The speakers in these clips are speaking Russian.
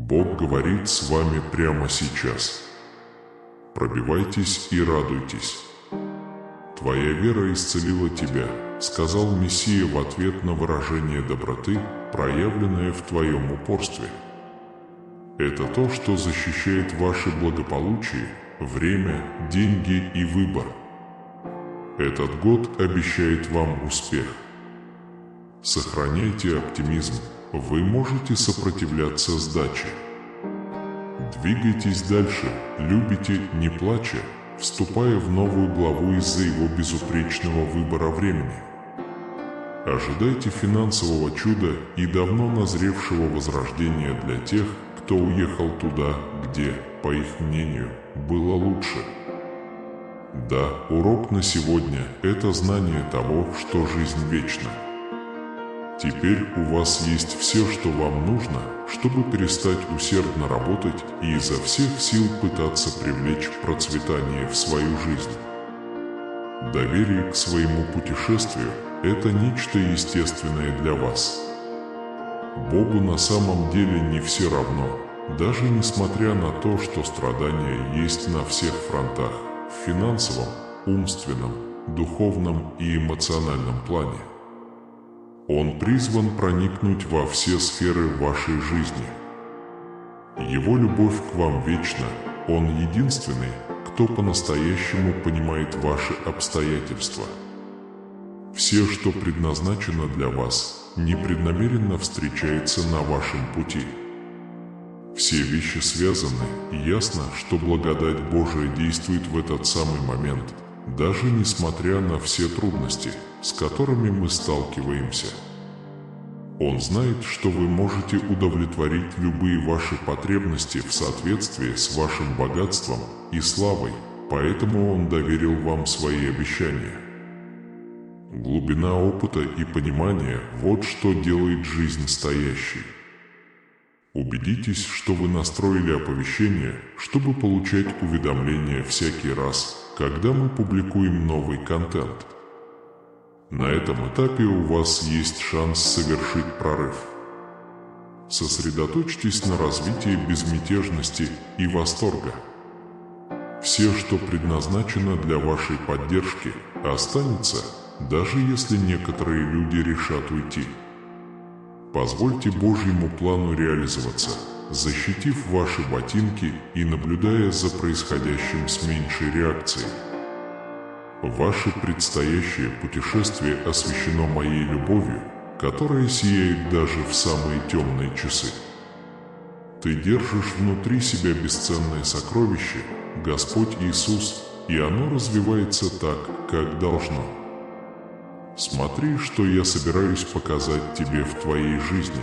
Бог говорит с вами прямо сейчас. Пробивайтесь и радуйтесь. «Твоя вера исцелила тебя», — сказал Мессия в ответ на выражение доброты, проявленное в твоем упорстве. Это то, что защищает ваше благополучие, время, деньги и выбор. Этот год обещает вам успех. Сохраняйте оптимизм, вы можете сопротивляться сдаче. Двигайтесь дальше, любите, не плача, вступая в новую главу из-за его безупречного выбора времени. Ожидайте финансового чуда и давно назревшего возрождения для тех, кто уехал туда, где, по их мнению, было лучше. Да, урок на сегодня – это знание того, что жизнь вечна. Теперь у вас есть все, что вам нужно, чтобы перестать усердно работать и изо всех сил пытаться привлечь процветание в свою жизнь. Доверие к своему путешествию – это нечто естественное для вас. Богу на самом деле не все равно, даже несмотря на то, что страдания есть на всех фронтах – в финансовом, умственном, духовном и эмоциональном плане. Он призван проникнуть во все сферы вашей жизни. Его любовь к вам вечна, Он единственный, кто по-настоящему понимает ваши обстоятельства. Все, что предназначено для вас, непреднамеренно встречается на вашем пути. Все вещи связаны, и ясно, что благодать Божия действует в этот самый момент, даже несмотря на все трудности, с которыми мы сталкиваемся. Он знает, что вы можете удовлетворить любые ваши потребности в соответствии с вашим богатством и славой, поэтому Он доверил вам свои обещания. Глубина опыта и понимания – вот что делает жизнь настоящей. Убедитесь, что вы настроили оповещение, чтобы получать уведомления всякий раз, когда мы публикуем новый контент. На этом этапе у вас есть шанс совершить прорыв. Сосредоточьтесь на развитии безмятежности и восторга. Все, что предназначено для вашей поддержки, останется, даже если некоторые люди решат уйти. Позвольте Божьему плану реализоваться, защитив ваши ботинки и наблюдая за происходящим с меньшей реакцией. Ваше предстоящее путешествие освящено моей любовью, которая сияет даже в самые темные часы. Ты держишь внутри себя бесценное сокровище, Господь Иисус, и оно развивается так, как должно. Смотри, что я собираюсь показать тебе в твоей жизни.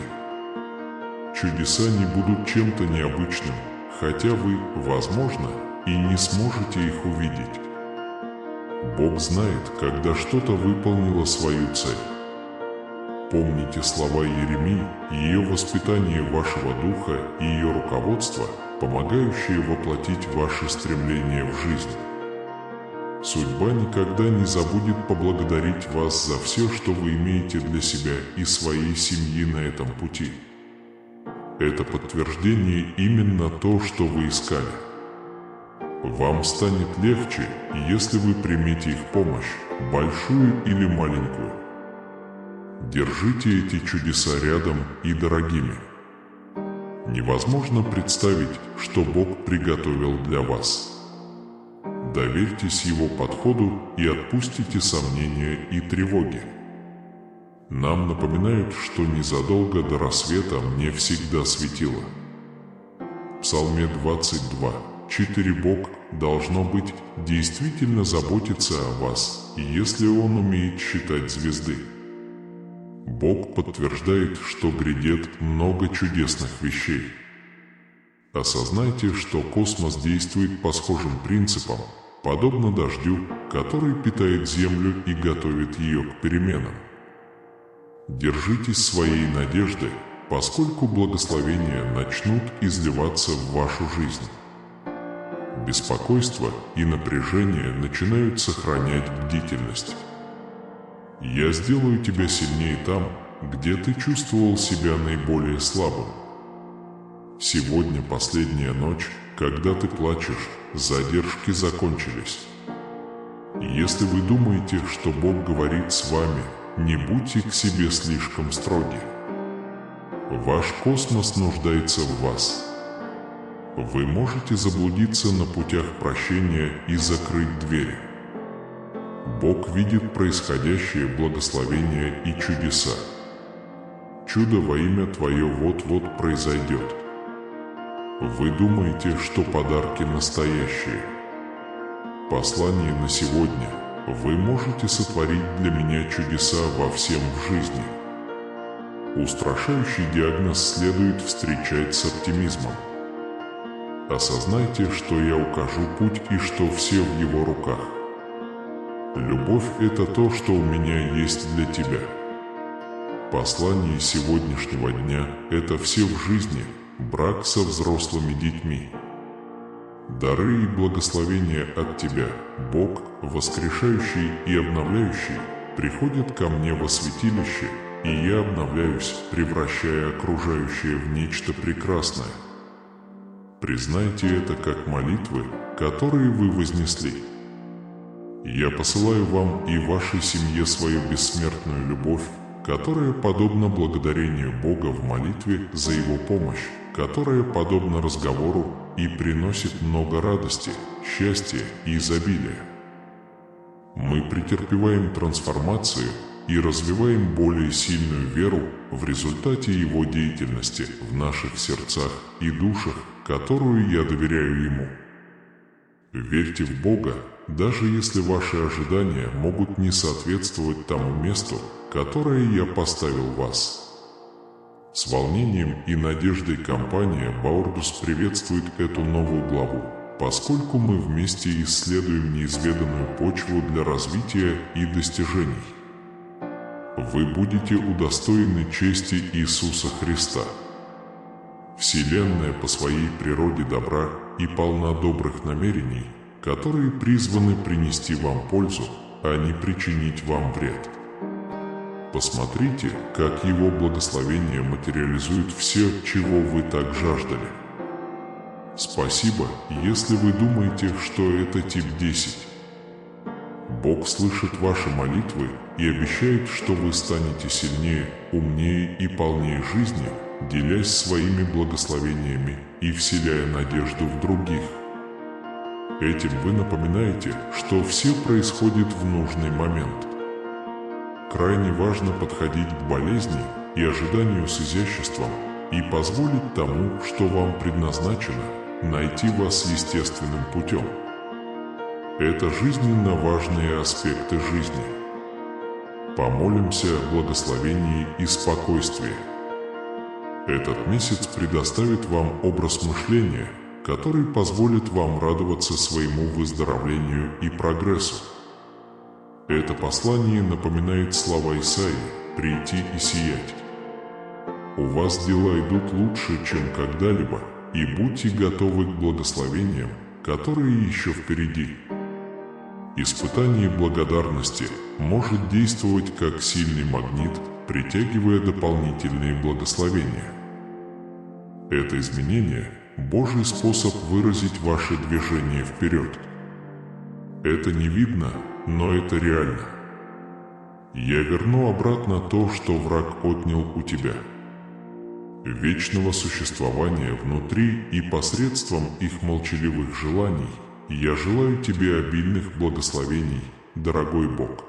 Чудеса не будут чем-то необычным, хотя вы, возможно, и не сможете их увидеть. Бог знает, когда что-то выполнило свою цель. Помните слова Иеремии, ее воспитание вашего духа и ее руководство, помогающее воплотить ваши стремления в жизнь. Судьба никогда не забудет поблагодарить вас за все, что вы имеете для себя и своей семьи на этом пути. Это подтверждение именно то, что вы искали. Вам станет легче, если вы примете их помощь, большую или маленькую. Держите эти чудеса рядом и дорогими. Невозможно представить, что Бог приготовил для вас. Доверьтесь Его подходу и отпустите сомнения и тревоги. Нам напоминают, что незадолго до рассвета мне всегда светило. В Псалме 22:4 Бог, должно быть, действительно заботится о вас, если Он умеет считать звезды. Бог подтверждает, что грядет много чудесных вещей. Осознайте, что космос действует по схожим принципам, подобно дождю, который питает Землю и готовит ее к переменам. Держитесь своей надежды, поскольку благословения начнут изливаться в вашу жизнь. Беспокойство и напряжение начинают сохранять бдительность. Я сделаю тебя сильнее там, где ты чувствовал себя наиболее слабым. Сегодня последняя ночь, когда ты плачешь, задержки закончились. Если вы думаете, что Бог говорит с вами, не будьте к себе слишком строги. Ваш космос нуждается в вас. Вы можете заблудиться на путях прощения и закрыть двери. Бог видит происходящее благословения и чудеса. Чудо во имя Твое вот-вот произойдет. Вы думаете, что подарки настоящие. Послание на сегодня. Вы можете сотворить для меня чудеса во всем в жизни. Устрашающий диагноз следует встречать с оптимизмом. Осознайте, что я укажу путь и что все в Его руках. Любовь – это то, что у меня есть для тебя. Послание сегодняшнего дня – это все в жизни, брак со взрослыми детьми. Дары и благословения от Тебя, Бог, воскрешающий и обновляющий, приходят ко мне во святилище, и я обновляюсь, превращая окружающее в нечто прекрасное. Признайте это как молитвы, которые вы вознесли. Я посылаю вам и вашей семье свою бессмертную любовь, которая подобна благодарению Бога в молитве за Его помощь, которая подобна разговору и приносит много радости, счастья и изобилия. Мы претерпеваем трансформацию и развиваем более сильную веру в результате Его деятельности в наших сердцах и душах, которую я доверяю Ему. Верьте в Бога, даже если ваши ожидания могут не соответствовать тому месту, которое я поставил вас. С волнением и надеждой компания Баордус приветствует эту новую главу, поскольку мы вместе исследуем неизведанную почву для развития и достижений. Вы будете удостоены чести Иисуса Христа. Вселенная по своей природе добра и полна добрых намерений, которые призваны принести вам пользу, а не причинить вам вред. Посмотрите, как Его благословение материализует все, чего вы так жаждали. Спасибо, если вы думаете, что это тип 10. Бог слышит ваши молитвы и обещает, что вы станете сильнее, умнее и полнее жизни, делясь своими благословениями и вселяя надежду в других. Этим вы напоминаете, что все происходит в нужный момент. Крайне важно подходить к болезни и ожиданию с изяществом и позволить тому, что вам предназначено, найти вас естественным путем. Это жизненно важные аспекты жизни. Помолимся о благословении и спокойствии. Этот месяц предоставит вам образ мышления, который позволит вам радоваться своему выздоровлению и прогрессу. Это послание напоминает слова Исаии «прийти и сиять». У вас дела идут лучше, чем когда-либо, и будьте готовы к благословениям, которые еще впереди. Испытание благодарности может действовать как сильный магнит, притягивая дополнительные благословения. Это изменение – Божий способ выразить ваше движение вперед. Это не видно, но это реально. Я верну обратно то, что враг отнял у тебя. Вечного существования внутри и посредством их молчаливых желаний я желаю тебе обильных благословений, дорогой Бог.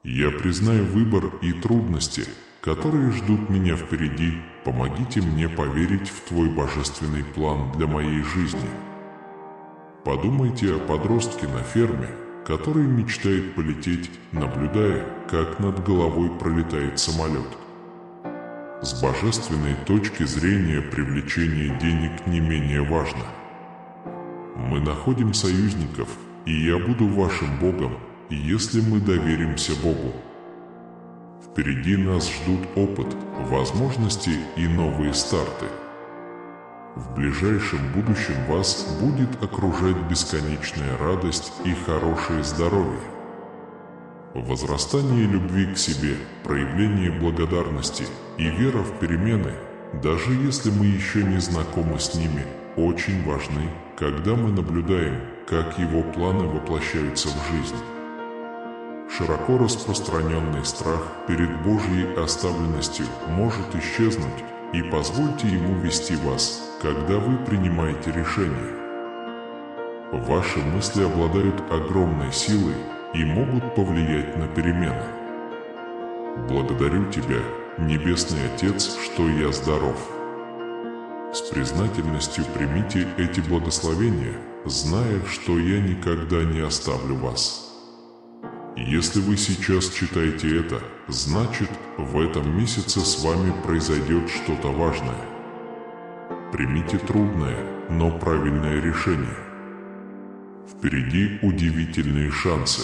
Я признаю выбор и трудности, которые ждут меня впереди, помогите мне поверить в Твой божественный план для моей жизни. Подумайте о подростке на ферме, который мечтает полететь, наблюдая, как над головой пролетает самолет. С божественной точки зрения привлечение денег не менее важно. Мы находим союзников, и я буду вашим Богом, если мы доверимся Богу. Впереди нас ждут опыт, возможности и новые старты. В ближайшем будущем вас будет окружать бесконечная радость и хорошее здоровье. Возрастание любви к себе, проявление благодарности и вера в перемены даже если мы еще не знакомы с ними, очень важны, когда мы наблюдаем, как Его планы воплощаются в жизнь. Широко распространенный страх перед Божьей оставленностью может исчезнуть, и позвольте Ему вести вас, когда вы принимаете решения. Ваши мысли обладают огромной силой и могут повлиять на перемены. Благодарю Тебя, Небесный Отец, что я здоров. С признательностью примите эти благословения, зная, что я никогда не оставлю вас. Если вы сейчас читаете это, значит, в этом месяце с вами произойдет что-то важное. Примите трудное, но правильное решение. Впереди удивительные шансы.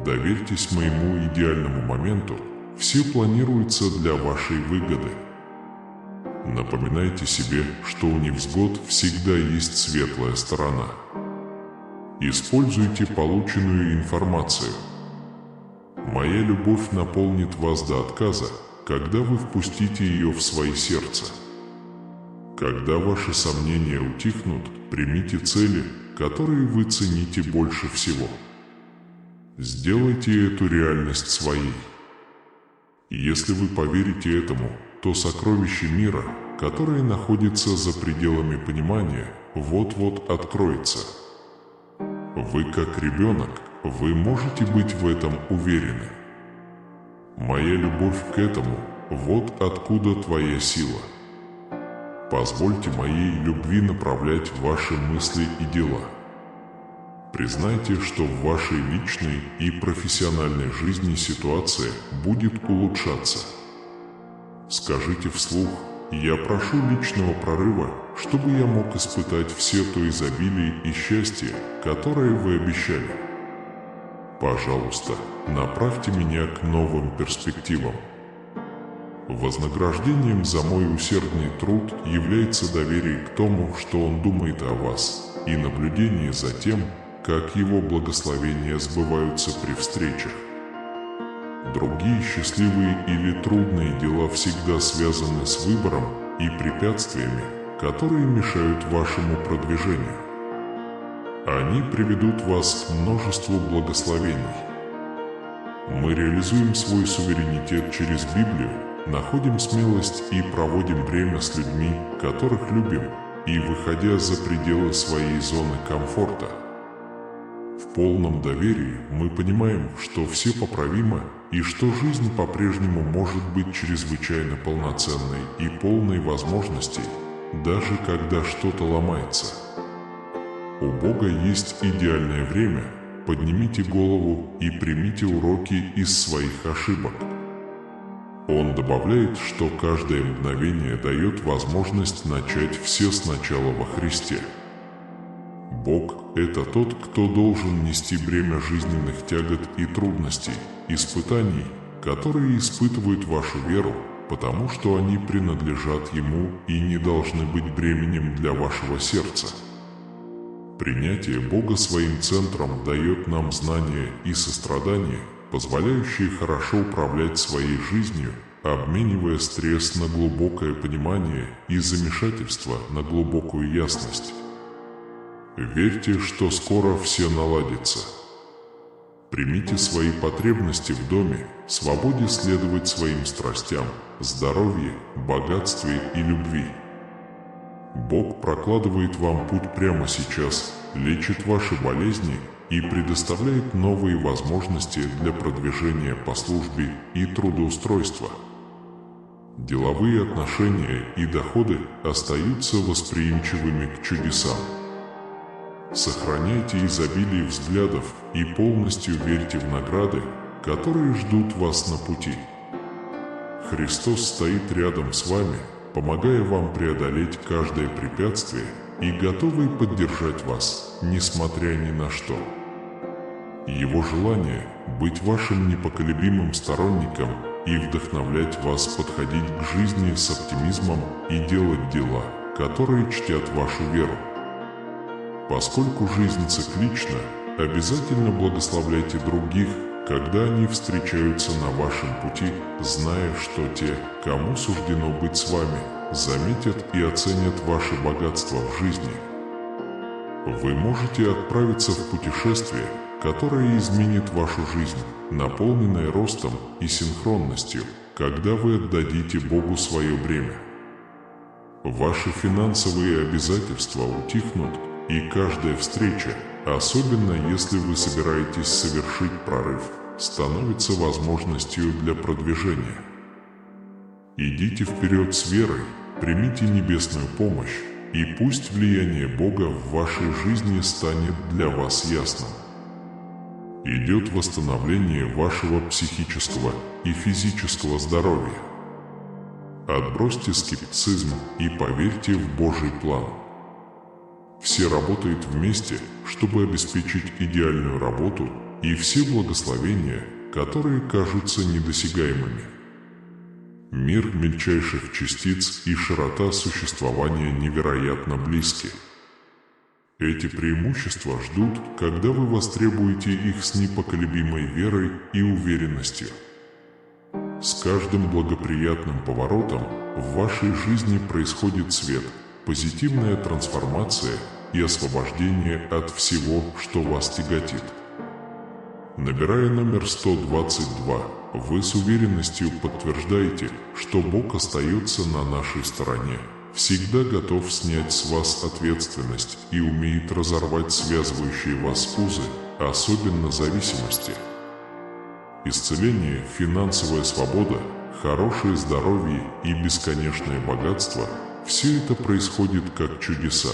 Доверьтесь моему идеальному моменту, все планируется для вашей выгоды. Напоминайте себе, что у невзгод всегда есть светлая сторона. Используйте полученную информацию. Моя любовь наполнит вас до отказа, когда вы впустите ее в свое сердце. Когда ваши сомнения утихнут, примите цели, которые вы цените больше всего. Сделайте эту реальность своей. Если вы поверите этому, то сокровище мира, которое находится за пределами понимания, вот-вот откроется. Вы как ребенок, вы можете быть в этом уверены. Моя любовь к этому, вот откуда твоя сила. Позвольте моей любви направлять ваши мысли и дела. Признайте, что в вашей личной и профессиональной жизни ситуация будет улучшаться. Скажите вслух: «Я прошу личного прорыва, чтобы я мог испытать все то изобилие и счастье, которое вы обещали. Пожалуйста, направьте меня к новым перспективам». Вознаграждением за мой усердный труд является доверие к тому, что Он думает о вас, и наблюдение за тем, как Его благословения сбываются при встречах. Другие счастливые или трудные дела всегда связаны с выбором и препятствиями, которые мешают вашему продвижению. Они приведут вас к множеству благословений. Мы реализуем свой суверенитет через Библию, находим смелость и проводим время с людьми, которых любим, и выходя за пределы своей зоны комфорта. В полном доверии мы понимаем, что все поправимо и что жизнь по-прежнему может быть чрезвычайно полноценной и полной возможностей, даже когда что-то ломается. У Бога есть идеальное время, поднимите голову и примите уроки из своих ошибок. Он добавляет, что каждое мгновение дает возможность начать все сначала во Христе. Бог – это тот, кто должен нести бремя жизненных тягот и трудностей, испытаний, которые испытывают вашу веру, потому что они принадлежат Ему и не должны быть бременем для вашего сердца. Принятие Бога своим центром дает нам знания и сострадание, позволяющие хорошо управлять своей жизнью, обменивая стресс на глубокое понимание и замешательство на глубокую ясность. Верьте, что скоро все наладится. Примите свои потребности в доме, свободе следовать своим страстям, здоровье, богатстве и любви. Бог прокладывает вам путь прямо сейчас, лечит ваши болезни и предоставляет новые возможности для продвижения по службе и трудоустройства. Деловые отношения и доходы остаются восприимчивыми к чудесам. Сохраняйте изобилие взглядов и полностью верьте в награды, которые ждут вас на пути. Христос стоит рядом с вами, помогая вам преодолеть каждое препятствие и готовый поддержать вас, несмотря ни на что. Его желание – быть вашим непоколебимым сторонником и вдохновлять вас подходить к жизни с оптимизмом и делать дела, которые чтят вашу веру. Поскольку жизнь циклична, обязательно благословляйте других, когда они встречаются на вашем пути, зная, что те, кому суждено быть с вами, заметят и оценят ваше богатство в жизни. Вы можете отправиться в путешествие, которое изменит вашу жизнь, наполненное ростом и синхронностью, когда вы отдадите Богу свое бремя. Ваши финансовые обязательства утихнут, и каждая встреча, особенно если вы собираетесь совершить прорыв, становится возможностью для продвижения. Идите вперед с верой, примите небесную помощь, и пусть влияние Бога в вашей жизни станет для вас ясным. Идет восстановление вашего психического и физического здоровья. Отбросьте скептицизм и поверьте в Божий план. Все работают вместе, чтобы обеспечить идеальную работу и все благословения, которые кажутся недосягаемыми. Мир мельчайших частиц и широта существования невероятно близки. Эти преимущества ждут, когда вы востребуете их с непоколебимой верой и уверенностью. С каждым благоприятным поворотом в вашей жизни происходит свет, позитивная трансформация и освобождение от всего, что вас тяготит. Набирая номер 122, вы с уверенностью подтверждаете, что Бог остается на нашей стороне, всегда готов снять с вас ответственность и умеет разорвать связывающие вас узы, особенно зависимости. Исцеление, финансовая свобода, хорошее здоровье и бесконечное богатство – все это происходит как чудеса.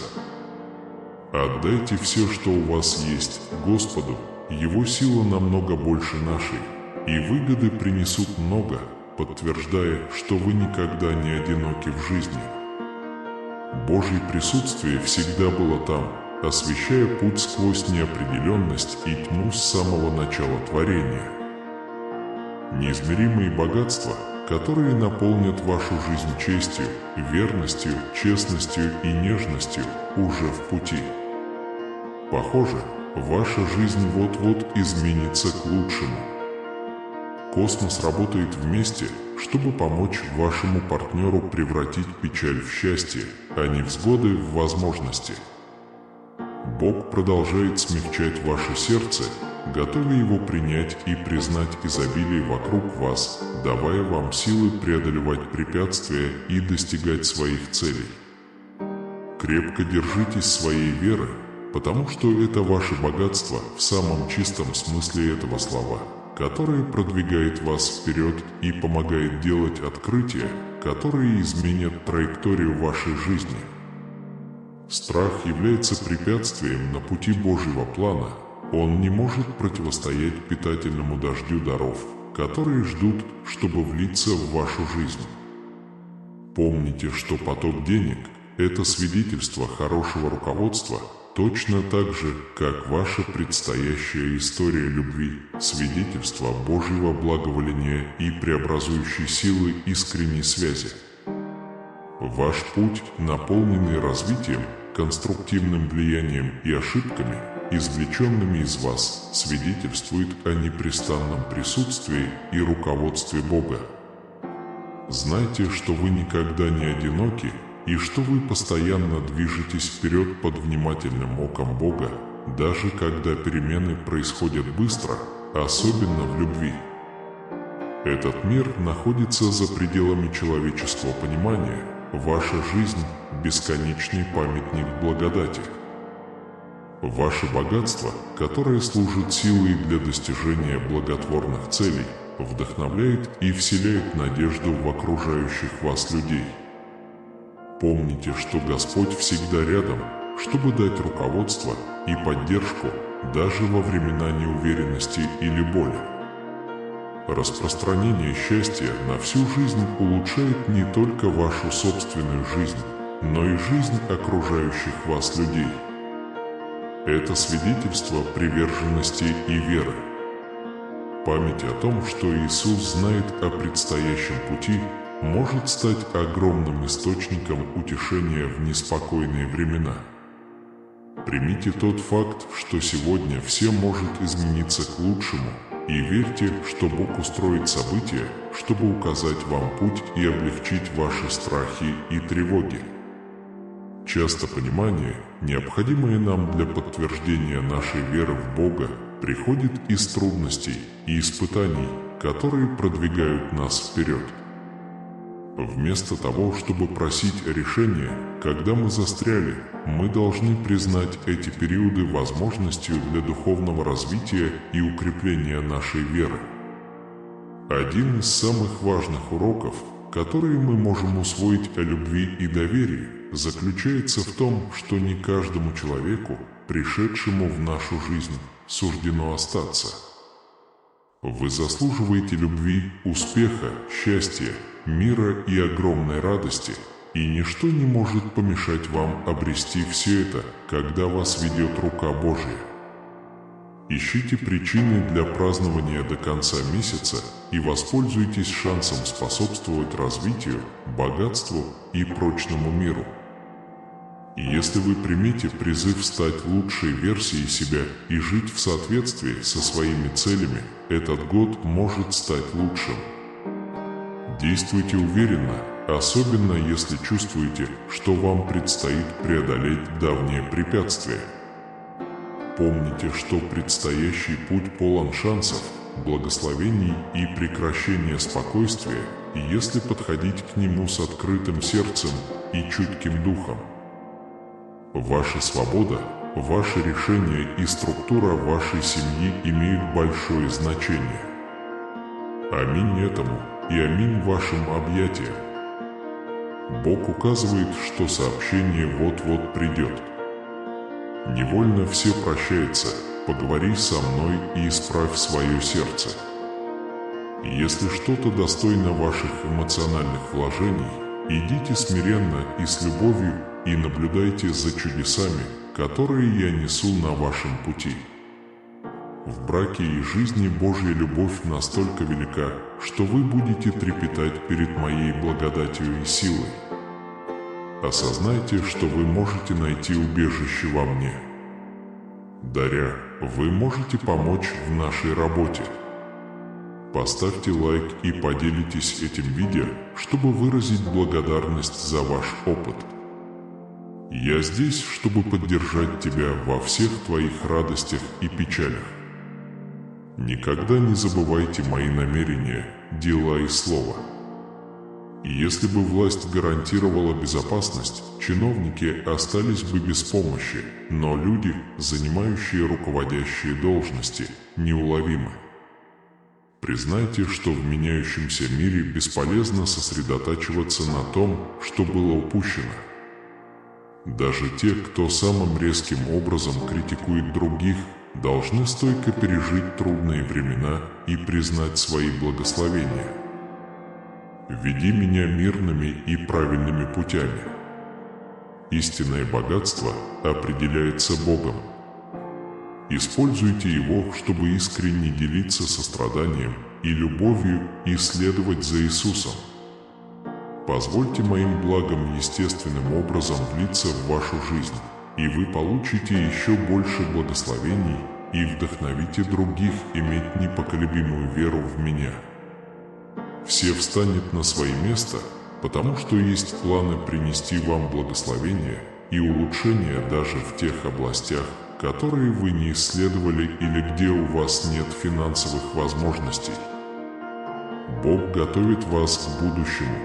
Отдайте все, что у вас есть, Господу, Его сила намного больше нашей, и выгоды принесут много, подтверждая, что вы никогда не одиноки в жизни. Божье присутствие всегда было там, освещая путь сквозь неопределенность и тьму с самого начала творения. Неизмеримые богатства, которые наполнят вашу жизнь честью, верностью, честностью и нежностью, уже в пути. Похоже, ваша жизнь вот-вот изменится к лучшему. Космос работает вместе, чтобы помочь вашему партнеру превратить печаль в счастье, а невзгоды в возможности. Бог продолжает смягчать ваше сердце, готовя его принять и признать изобилие вокруг вас, давая вам силы преодолевать препятствия и достигать своих целей. Крепко держитесь своей веры, потому что это ваше богатство в самом чистом смысле этого слова, которое продвигает вас вперед и помогает делать открытия, которые изменят траекторию вашей жизни. Страх является препятствием на пути Божьего плана. Он не может противостоять питательному дождю даров, которые ждут, чтобы влиться в вашу жизнь. Помните, что поток денег – это свидетельство хорошего руководства, точно так же, как ваша предстоящая история любви, свидетельство Божьего благоволения и преобразующей силы искренней связи. Ваш путь, наполненный развитием, конструктивным влиянием и ошибками, извлеченными из вас, свидетельствует о непрестанном присутствии и руководстве Бога. Знайте, что вы никогда не одиноки и что вы постоянно движетесь вперед под внимательным оком Бога, даже когда перемены происходят быстро, особенно в любви. Этот мир находится за пределами человеческого понимания. Ваша жизнь – бесконечный памятник благодати. Ваше богатство, которое служит силой для достижения благотворных целей, вдохновляет и вселяет надежду в окружающих вас людей. Помните, что Господь всегда рядом, чтобы дать руководство и поддержку даже во времена неуверенности или боли. Распространение счастья на всю жизнь улучшает не только вашу собственную жизнь, но и жизнь окружающих вас людей. Это свидетельство приверженности и веры. Память о том, что Иисус знает о предстоящем пути, может стать огромным источником утешения в неспокойные времена. Примите тот факт, что сегодня все может измениться к лучшему, И верьте, что Бог устроит события, чтобы указать вам путь и облегчить ваши страхи и тревоги. Часто понимание, необходимое нам для подтверждения нашей веры в Бога, приходит из трудностей и испытаний, которые продвигают нас вперед. Вместо того, чтобы просить решения, когда мы застряли, мы должны признать эти периоды возможностью для духовного развития и укрепления нашей веры. Один из самых важных уроков, которые мы можем усвоить о любви и доверии, заключается в том, что не каждому человеку, пришедшему в нашу жизнь, суждено остаться. Вы заслуживаете любви, успеха, счастья, мира и огромной радости, и ничто не может помешать вам обрести все это, когда вас ведет рука Божья. Ищите причины для празднования до конца месяца и воспользуйтесь шансом способствовать развитию, богатству и прочному миру. И если вы примете призыв стать лучшей версией себя и жить в соответствии со своими целями, этот год может стать лучшим. Действуйте уверенно, особенно если чувствуете, что вам предстоит преодолеть давние препятствия. Помните, что предстоящий путь полон шансов, благословений и прекращения спокойствия, если подходить к нему с открытым сердцем и чутким духом. Ваша свобода, ваши решения и структура вашей семьи имеют большое значение. Аминь этому и аминь вашим объятиям. Бог указывает, что сообщение вот-вот придет. Невольно все прощается, поговори со мной и исправь свое сердце. Если что-то достойно ваших эмоциональных вложений, идите смиренно и с любовью и наблюдайте за чудесами, которые я несу на вашем пути. В браке и жизни Божья любовь настолько велика, что вы будете трепетать перед моей благодатью и силой. Осознайте, что вы можете найти убежище во мне. Даря, вы можете помочь в нашей работе. Поставьте лайк и поделитесь этим видео, чтобы выразить благодарность за ваш опыт. Я здесь, чтобы поддержать тебя во всех твоих радостях и печалях. Никогда не забывайте мои намерения, дела и слова. Если бы власть гарантировала безопасность, чиновники остались бы без помощи, но люди, занимающие руководящие должности, неуловимы. Признайте, что в меняющемся мире бесполезно сосредотачиваться на том, что было упущено. Даже те, кто самым резким образом критикует других, должны стойко пережить трудные времена и признать свои благословения. Веди меня мирными и правильными путями. Истинное богатство определяется Богом. Используйте его, чтобы искренне делиться состраданием и любовью и следовать за Иисусом. Позвольте моим благам естественным образом влиться в вашу жизнь, и вы получите еще больше благословений и вдохновите других иметь непоколебимую веру в меня. Все встанет на свое место, потому что есть планы принести вам благословение и улучшение даже в тех областях, которые вы не исследовали или где у вас нет финансовых возможностей. Бог готовит вас к будущему.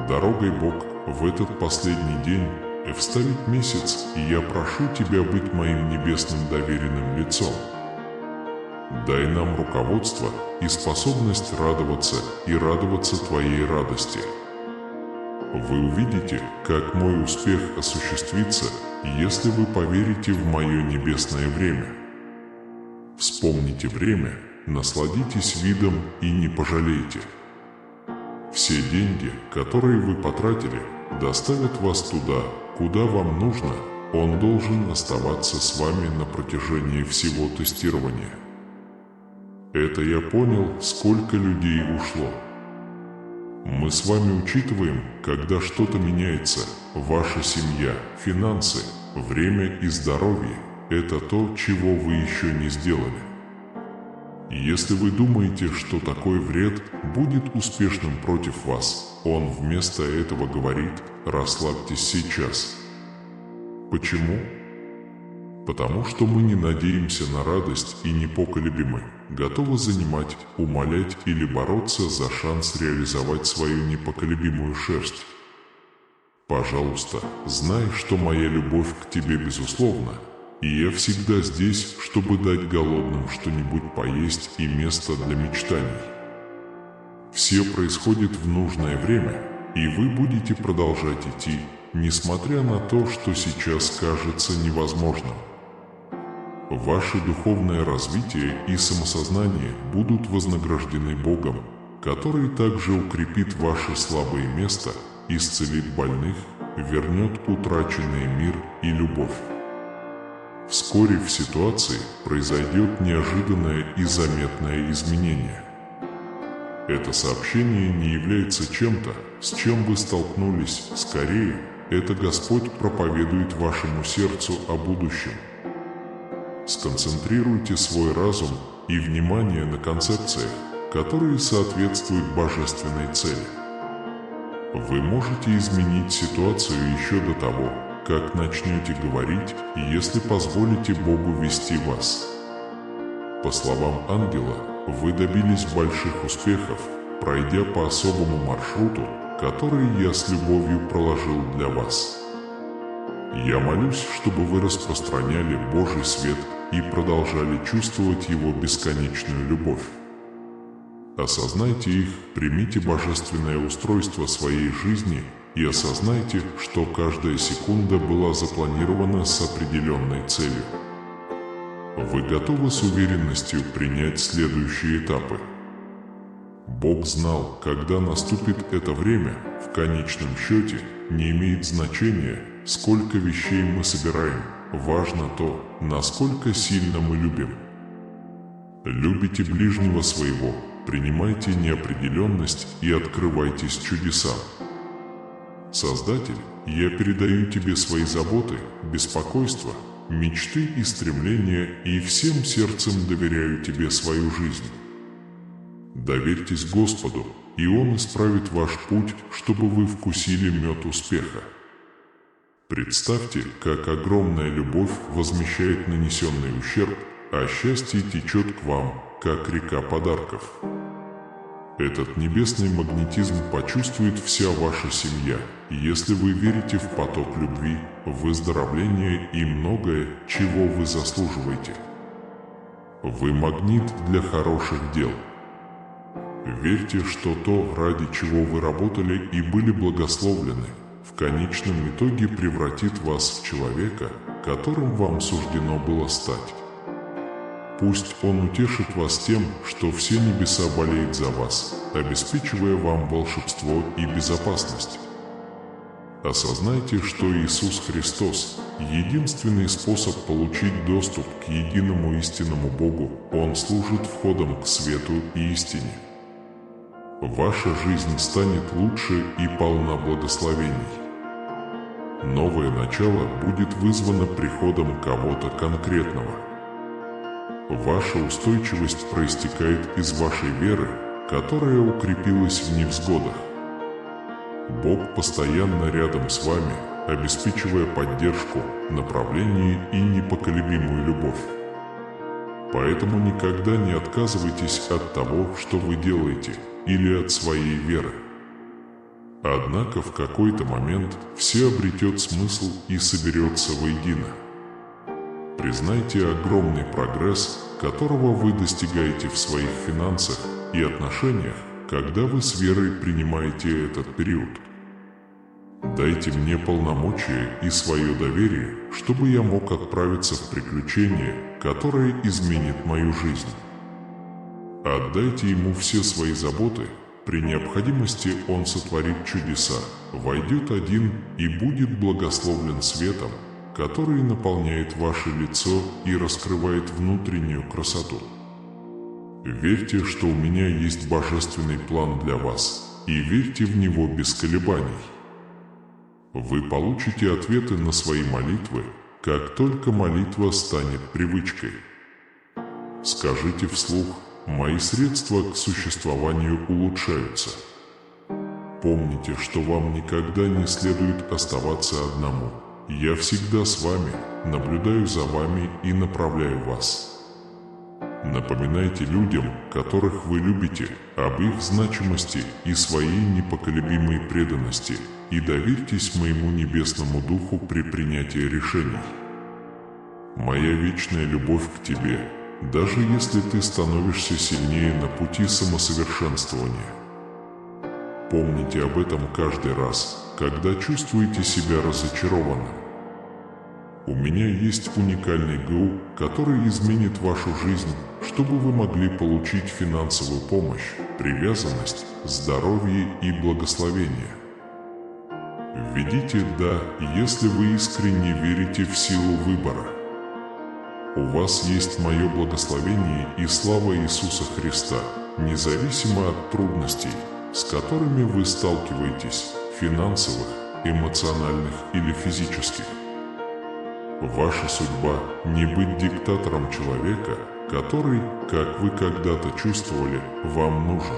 Дорогой Бог в этот последний день вставит месяц, и я прошу Тебя быть моим небесным доверенным лицом. Дай нам руководство и способность радоваться и радоваться Твоей радости. Вы увидите, как мой успех осуществится, если вы поверите в мое небесное время. Вспомните время, насладитесь видом и не пожалейте. Все деньги, которые вы потратили, доставят вас туда, куда вам нужно. Он должен оставаться с вами на протяжении всего тестирования. Это я понял, сколько людей ушло. Мы с вами учитываем, когда что-то меняется. Ваша семья, финансы, время и здоровье – это то, чего вы еще не сделали. Если вы думаете, что такой вред будет успешным против вас, он вместо этого говорит: расслабьтесь сейчас. Почему? Потому что мы не надеемся на радость и непоколебимы, готовы занимать, умолять или бороться за шанс реализовать свою непоколебимую шерсть. Пожалуйста, знай, что моя любовь к тебе безусловна, и я всегда здесь, чтобы дать голодным что-нибудь поесть и место для мечтаний. Все происходит в нужное время, и вы будете продолжать идти, несмотря на то, что сейчас кажется невозможным. Ваше духовное развитие и самосознание будут вознаграждены Богом, который также укрепит ваше слабое место, исцелит больных, вернет утраченный мир и любовь. Вскоре в ситуации произойдет неожиданное и заметное изменение. Это сообщение не является чем-то, с чем вы столкнулись, скорее, это Господь проповедует вашему сердцу о будущем. Сконцентрируйте свой разум и внимание на концепциях, которые соответствуют божественной цели. Вы можете изменить ситуацию еще до того, как начнете говорить, если позволите Богу вести вас. По словам ангела, вы добились больших успехов, пройдя по особому маршруту, который я с любовью проложил для вас. Я молюсь, чтобы вы распространяли Божий свет и продолжали чувствовать Его бесконечную любовь. Осознайте их, примите божественное устройство своей жизни и осознайте, что каждая секунда была запланирована с определенной целью. Вы готовы с уверенностью принять следующие этапы? Бог знал, когда наступит это время, в конечном счете не имеет значения, сколько вещей мы собираем, важно то, насколько сильно мы любим. Любите ближнего своего, принимайте неопределенность и открывайтесь чудесам. Создатель, я передаю тебе свои заботы, беспокойства, мечты и стремления и всем сердцем доверяю тебе свою жизнь. Доверьтесь Господу, и Он исправит ваш путь, чтобы вы вкусили мед успеха. Представьте, как огромная любовь возмещает нанесенный ущерб, а счастье течет к вам, как река подарков. Этот небесный магнетизм почувствует вся ваша семья, если вы верите в поток любви, выздоровление и многое, чего вы заслуживаете. Вы магнит для хороших дел. Верьте, что то, ради чего вы работали и были благословлены, в конечном итоге превратит вас в человека, которым вам суждено было стать. Пусть Он утешит вас тем, что все небеса болеют за вас, обеспечивая вам волшебство и безопасность. Осознайте, что Иисус Христос – единственный способ получить доступ к единому истинному Богу. Он служит входом к свету и истине. Ваша жизнь станет лучше и полна благословений. Новое начало будет вызвано приходом кого-то конкретного. Ваша устойчивость проистекает из вашей веры, которая укрепилась в невзгодах. Бог постоянно рядом с вами, обеспечивая поддержку, направление и непоколебимую любовь. Поэтому никогда не отказывайтесь от того, что вы делаете, или от своей веры. Однако в какой-то момент все обретет смысл и соберется воедино. Признайте огромный прогресс, которого вы достигаете в своих финансах и отношениях, когда вы с верой принимаете этот период. Дайте мне полномочия и свое доверие, чтобы я мог отправиться в приключение, которое изменит мою жизнь. Отдайте Ему все свои заботы, при необходимости Он сотворит чудеса, войдет один и будет благословлен светом, который наполняет ваше лицо и раскрывает внутреннюю красоту. Верьте, что у меня есть божественный план для вас, и верьте в него без колебаний. Вы получите ответы на свои молитвы, как только молитва станет привычкой. Скажите вслух: мои средства к существованию улучшаются. Помните, что вам никогда не следует оставаться одному. Я всегда с вами, наблюдаю за вами и направляю вас. Напоминайте людям, которых вы любите, об их значимости и своей непоколебимой преданности, и доверьтесь моему небесному духу при принятии решений. Моя вечная любовь к тебе, даже если ты становишься сильнее на пути самосовершенствования. Помните об этом каждый раз, когда чувствуете себя разочарованным. У меня есть уникальный ГУ, который изменит вашу жизнь, чтобы вы могли получить финансовую помощь, привязанность, здоровье и благословение. Введите «Да», если вы искренне верите в силу выбора. У вас есть мое благословение и слава Иисуса Христа, независимо от трудностей, с которыми вы сталкиваетесь, финансовых, эмоциональных или физических. Ваша судьба – не быть диктатором человека, который, как вы когда-то чувствовали, вам нужен.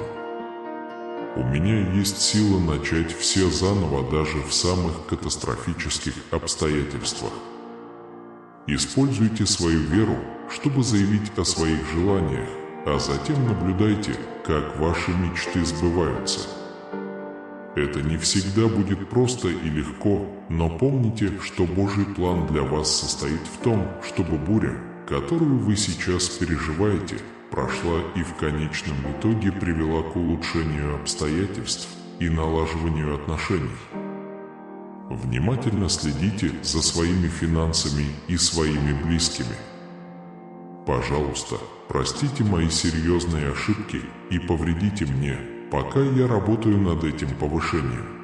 У меня есть сила начать все заново даже в самых катастрофических обстоятельствах. Используйте свою веру, чтобы заявить о своих желаниях, а затем наблюдайте, как ваши мечты сбываются. Это не всегда будет просто и легко, но помните, что Божий план для вас состоит в том, чтобы буря, которую вы сейчас переживаете, прошла и в конечном итоге привела к улучшению обстоятельств и налаживанию отношений. Внимательно следите за своими финансами и своими близкими. Пожалуйста, простите мои серьезные ошибки и повредите мне, пока я работаю над этим повышением.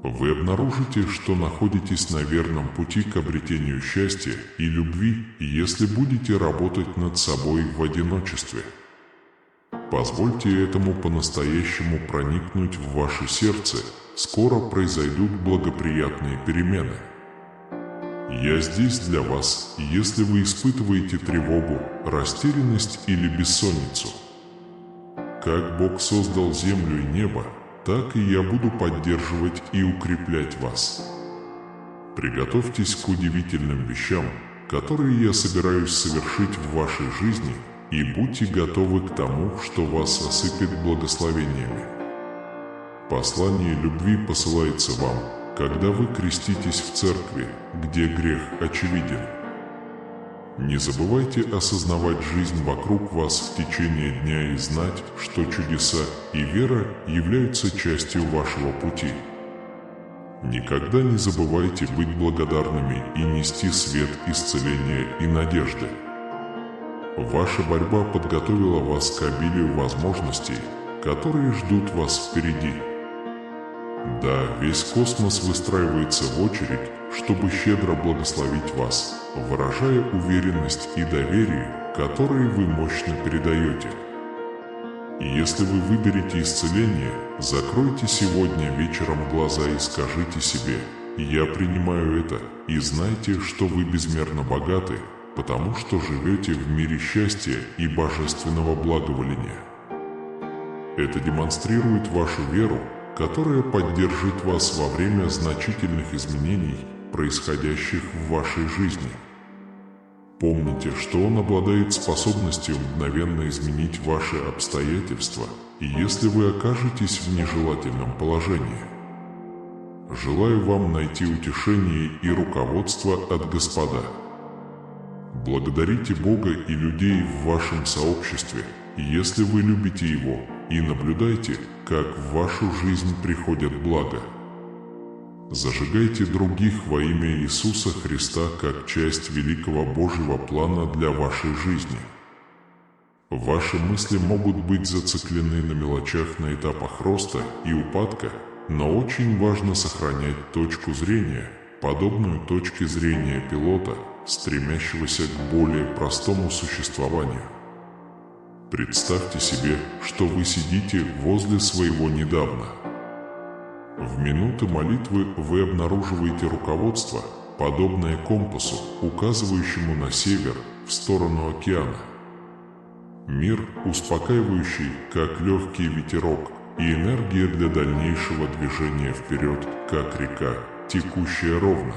Вы обнаружите, что находитесь на верном пути к обретению счастья и любви, если будете работать над собой в одиночестве. Позвольте этому по-настоящему проникнуть в ваше сердце, скоро произойдут благоприятные перемены. Я здесь для вас, если вы испытываете тревогу, растерянность или бессонницу. Как Бог создал землю и небо, так и я буду поддерживать и укреплять вас. Приготовьтесь к удивительным вещам, которые я собираюсь совершить в вашей жизни, и будьте готовы к тому, что вас осыпет благословениями. Послание любви посылается вам, когда вы креститесь в церкви, где грех очевиден. Не забывайте осознавать жизнь вокруг вас в течение дня и знать, что чудеса и вера являются частью вашего пути. Никогда не забывайте быть благодарными и нести свет исцеления и надежды. Ваша борьба подготовила вас к обилию возможностей, которые ждут вас впереди. Да, весь космос выстраивается в очередь, чтобы щедро благословить вас, выражая уверенность и доверие, которые вы мощно передаете. И если вы выберете исцеление, закройте сегодня вечером глаза и скажите себе: «Я принимаю это», и знайте, что вы безмерно богаты, потому что живете в мире счастья и божественного благоволения. Это демонстрирует вашу веру, которая поддержит вас во время значительных изменений, происходящих в вашей жизни. Помните, что Он обладает способностью мгновенно изменить ваши обстоятельства, если вы окажетесь в нежелательном положении. Желаю вам найти утешение и руководство от Господа. Благодарите Бога и людей в вашем сообществе, если вы любите Его, и наблюдайте, как в вашу жизнь приходят блага. Зажигайте других во имя Иисуса Христа как часть великого Божьего плана для вашей жизни. Ваши мысли могут быть зациклены на мелочах на этапах роста и упадка, но очень важно сохранять точку зрения, подобную точке зрения пилота, стремящегося к более простому существованию. Представьте себе, что вы сидите возле своего недавно. В минуты молитвы вы обнаруживаете руководство, подобное компасу, указывающему на север, в сторону океана. Мир, успокаивающий, как легкий ветерок, и энергия для дальнейшего движения вперед, как река, текущая ровно.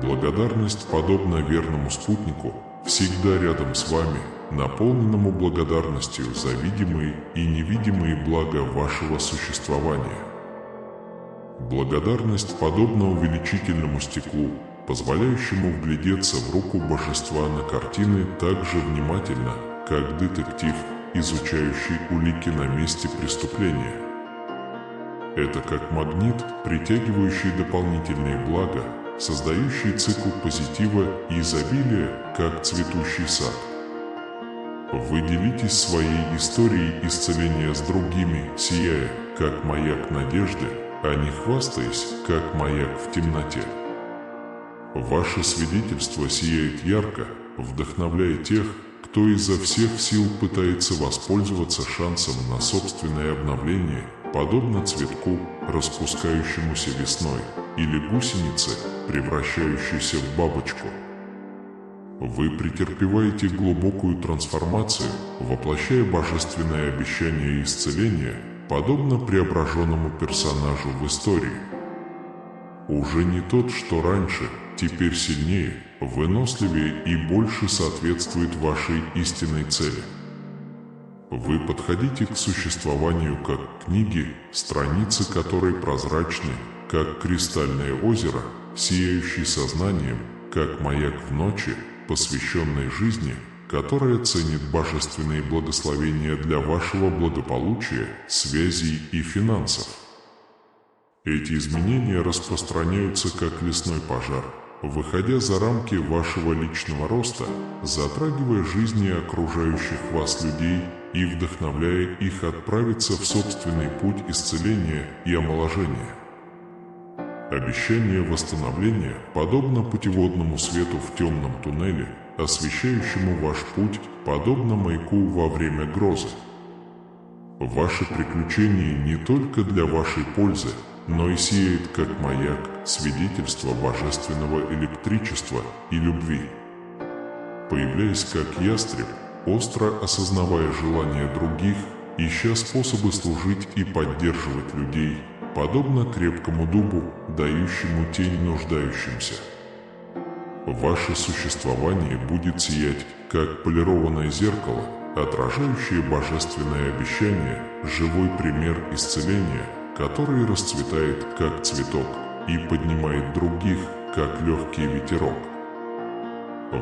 Благодарность, подобно верному спутнику, всегда рядом с вами, наполненному благодарностью за видимые и невидимые блага вашего существования. Благодарность подобна увеличительному стеклу, позволяющему вглядеться в руку божества на картины так же внимательно, как детектив, изучающий улики на месте преступления. Это как магнит, притягивающий дополнительные блага, создающий цикл позитива и изобилия, как цветущий сад. Вы делитесь своей историей исцеления с другими, сияя, как маяк надежды, а не хвастаясь, как маяк в темноте. Ваше свидетельство сияет ярко, вдохновляя тех, кто изо всех сил пытается воспользоваться шансом на собственное обновление, подобно цветку, распускающемуся весной, или гусенице, превращающейся в бабочку. Вы претерпеваете глубокую трансформацию, воплощая божественное обещание исцеления, подобно преображенному персонажу в истории. Уже не тот, что раньше, теперь сильнее, выносливее и больше соответствует вашей истинной цели. Вы подходите к существованию как к книге, страницы которой прозрачны, как кристальное озеро, сияющее сознанием, как маяк в ночи, посвященной жизни, которая ценит божественные благословения для вашего благополучия, связей и финансов. Эти изменения распространяются как лесной пожар, выходя за рамки вашего личного роста, затрагивая жизни окружающих вас людей и вдохновляя их отправиться в собственный путь исцеления и омоложения. Обещание восстановления подобно путеводному свету в темном туннеле, освещающему ваш путь, подобно маяку во время грозы. Ваше приключение не только для вашей пользы, но и сияет как маяк, свидетельство божественного электричества и любви. Появляясь как ястреб, остро осознавая желания других, ища способы служить и поддерживать людей, подобно крепкому дубу, дающему тень нуждающимся. Ваше существование будет сиять, как полированное зеркало, отражающее божественное обещание, живой пример исцеления, который расцветает, как цветок, и поднимает других, как легкий ветерок.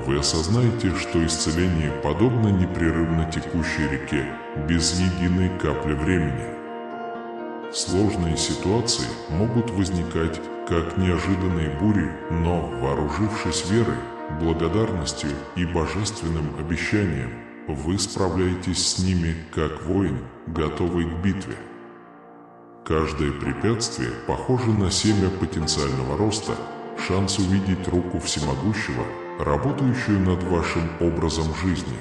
Вы осознаете, что исцеление подобно непрерывно текущей реке, без единой капли времени. Сложные ситуации могут возникать, как неожиданные бури, но, вооружившись верой, благодарностью и божественным обещанием, вы справляетесь с ними, как воин, готовый к битве. Каждое препятствие похоже на семя потенциального роста, шанс увидеть руку всемогущего, работающую над вашим образом жизни.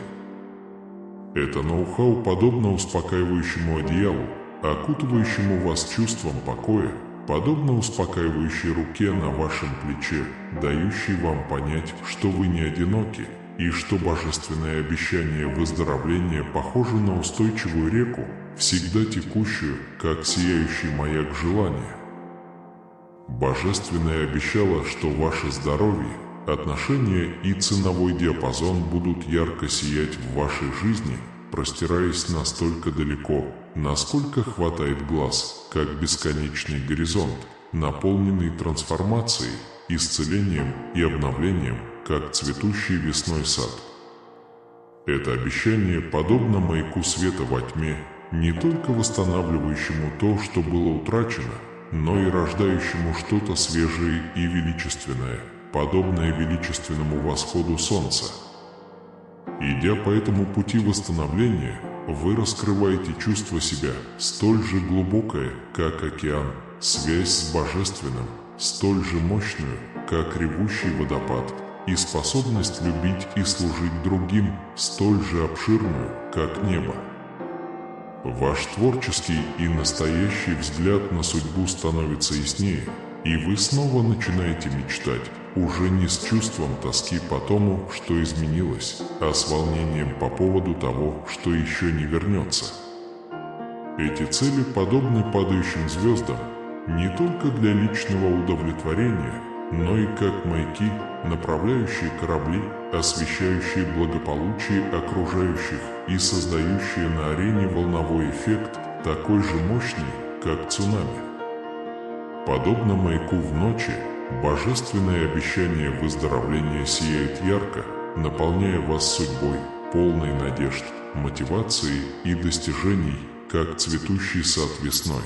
Это ноу-хау подобно успокаивающему одеялу, окутывающему вас чувством покоя, подобно успокаивающей руке на вашем плече, дающей вам понять, что вы не одиноки, и что божественное обещание выздоровления похоже на устойчивую реку, всегда текущую, как сияющий маяк желания. Божественное обещало, что ваше здоровье, отношения и ценовой диапазон будут ярко сиять в вашей жизни, простираясь настолько далеко, насколько хватает глаз, как бесконечный горизонт, наполненный трансформацией, исцелением и обновлением, как цветущий весной сад. Это обещание подобно маяку света во тьме, не только восстанавливающему то, что было утрачено, но и рождающему что-то свежее и величественное, подобное величественному восходу солнца. Идя по этому пути восстановления, вы раскрываете чувство себя, столь же глубокое, как океан, связь с Божественным, столь же мощную, как ревущий водопад, и способность любить и служить другим, столь же обширную, как небо. Ваш творческий и настоящий взгляд на судьбу становится яснее, и вы снова начинаете мечтать, уже не с чувством тоски по тому, что изменилось, а с волнением по поводу того, что еще не вернется. Эти цели подобны падающим звездам не только для личного удовлетворения, но и как маяки, направляющие корабли, освещающие благополучие окружающих и создающие на арене волновой эффект, такой же мощный, как цунами. Подобно маяку в ночи, божественное обещание выздоровления сияет ярко, наполняя вас судьбой, полной надежд, мотивации и достижений, как цветущий сад весной.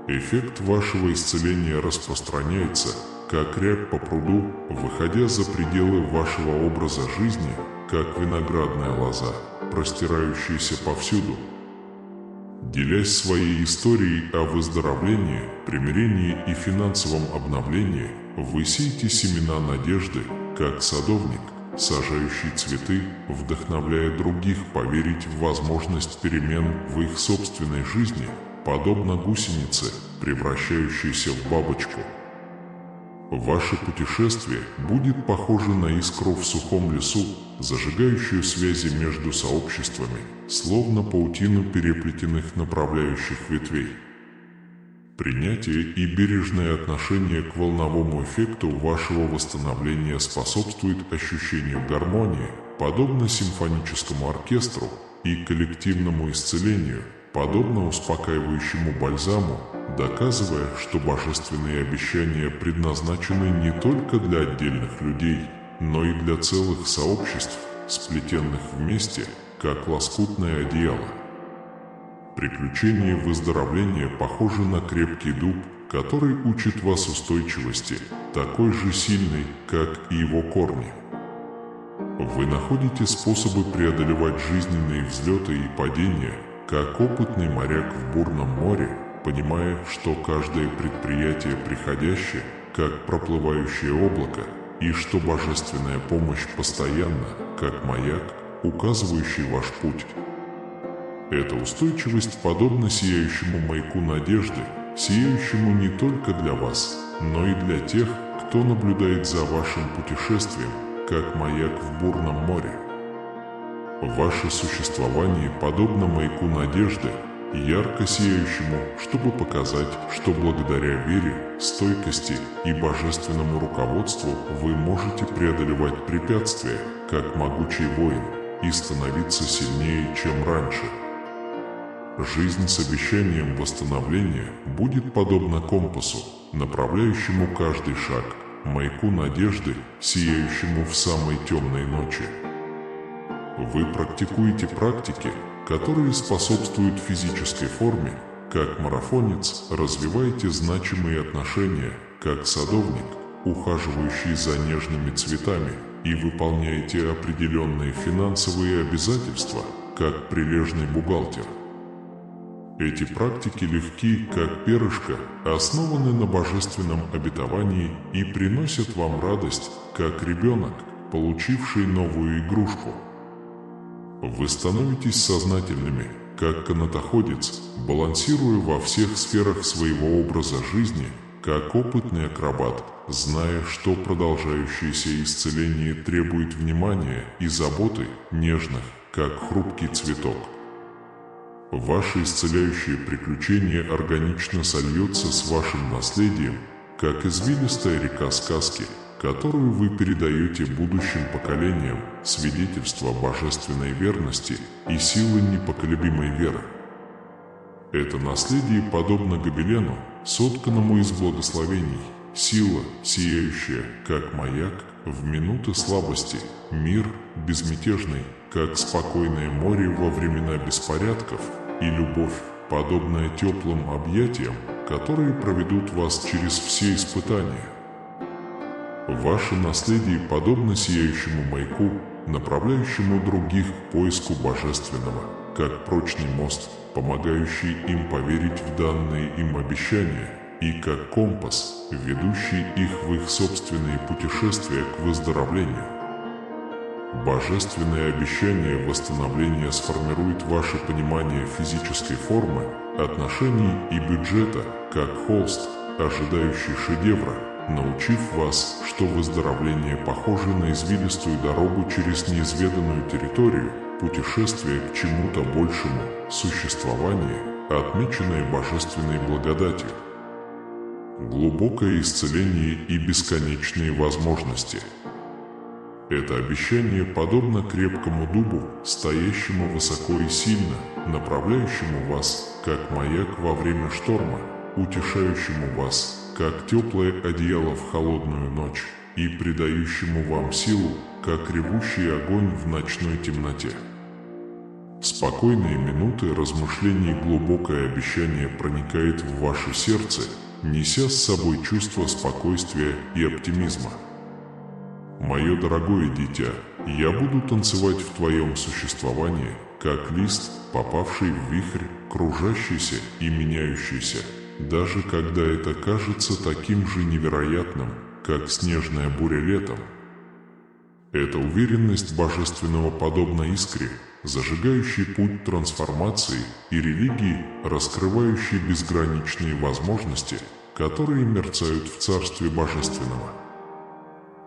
Эффект вашего исцеления распространяется, как рябь по пруду, выходя за пределы вашего образа жизни, как виноградная лоза, простирающаяся повсюду. Делясь своей историей о выздоровлении, примирении и финансовом обновлении, вы сеете семена надежды, как садовник, сажающий цветы, вдохновляя других поверить в возможность перемен в их собственной жизни, подобно гусенице, превращающейся в бабочку. Ваше путешествие будет похоже на искру в сухом лесу, зажигающую связи между сообществами, словно паутину переплетенных направляющих ветвей. Принятие и бережное отношение к волновому эффекту вашего восстановления способствует ощущению гармонии, подобно симфоническому оркестру, и коллективному исцелению, подобно успокаивающему бальзаму, доказывая, что божественные обещания предназначены не только для отдельных людей, но и для целых сообществ, сплетенных вместе, как лоскутное одеяло. Приключение выздоровления похоже на крепкий дуб, который учит вас устойчивости, такой же сильной, как и его корни. Вы находите способы преодолевать жизненные взлеты и падения, как опытный моряк в бурном море, понимая, что каждое предприятие приходящее, как проплывающее облако, и что божественная помощь постоянна, как маяк, указывающий ваш путь. Эта устойчивость подобна сияющему маяку надежды, сияющему не только для вас, но и для тех, кто наблюдает за вашим путешествием, как маяк в бурном море. Ваше существование подобно маяку надежды, ярко сияющему, чтобы показать, что благодаря вере, стойкости и божественному руководству вы можете преодолевать препятствия, как могучий воин, и становиться сильнее, чем раньше. Жизнь с обещанием восстановления будет подобна компасу, направляющему каждый шаг, маяку надежды, сияющему в самой темной ночи. Вы практикуете практики, которые способствуют физической форме, как марафонец, развиваете значимые отношения, как садовник, ухаживающий за нежными цветами, и выполняете определенные финансовые обязательства, как прилежный бухгалтер. Эти практики легки, как перышко, основаны на божественном обетовании и приносят вам радость, как ребенок, получивший новую игрушку. Вы становитесь сознательными, как канатоходец, балансируя во всех сферах своего образа жизни, как опытный акробат, зная, что продолжающееся исцеление требует внимания и заботы, нежных, как хрупкий цветок. Ваше исцеляющее приключение органично сольется с вашим наследием, как извилистая река сказки, которую вы передаете будущим поколениям, свидетельство божественной верности и силы непоколебимой веры. Это наследие подобно гобелену, сотканному из благословений, сила, сияющая, как маяк, в минуты слабости, мир, безмятежный, как спокойное море во времена беспорядков, и любовь, подобная теплым объятиям, которые проведут вас через все испытания. Ваше наследие подобно сияющему маяку, направляющему других к поиску божественного, как прочный мост, помогающий им поверить в данные им обещания, и как компас, ведущий их в их собственные путешествия к выздоровлению. Божественное обещание восстановления сформирует ваше понимание физической формы, отношений и бюджета, как холст, ожидающий шедевра, научив вас, что выздоровление похоже на извилистую дорогу через неизведанную территорию, путешествие к чему-то большему, существование, отмеченное божественной благодатью. Глубокое исцеление и бесконечные возможности. Это обещание подобно крепкому дубу, стоящему высоко и сильно, направляющему вас, как маяк во время шторма, утешающему вас, как теплое одеяло в холодную ночь, и придающему вам силу, как ревущий огонь в ночной темноте. В спокойные минуты размышлений глубокое обещание проникает в ваше сердце, неся с собой чувство спокойствия и оптимизма. Мое дорогое дитя, я буду танцевать в твоем существовании, как лист, попавший в вихрь, кружащийся и меняющийся, даже когда это кажется таким же невероятным, как снежная буря летом. Эта уверенность божественного подобна искре, зажигающей путь трансформации, и религии, раскрывающей безграничные возможности, которые мерцают в Царстве Божественного.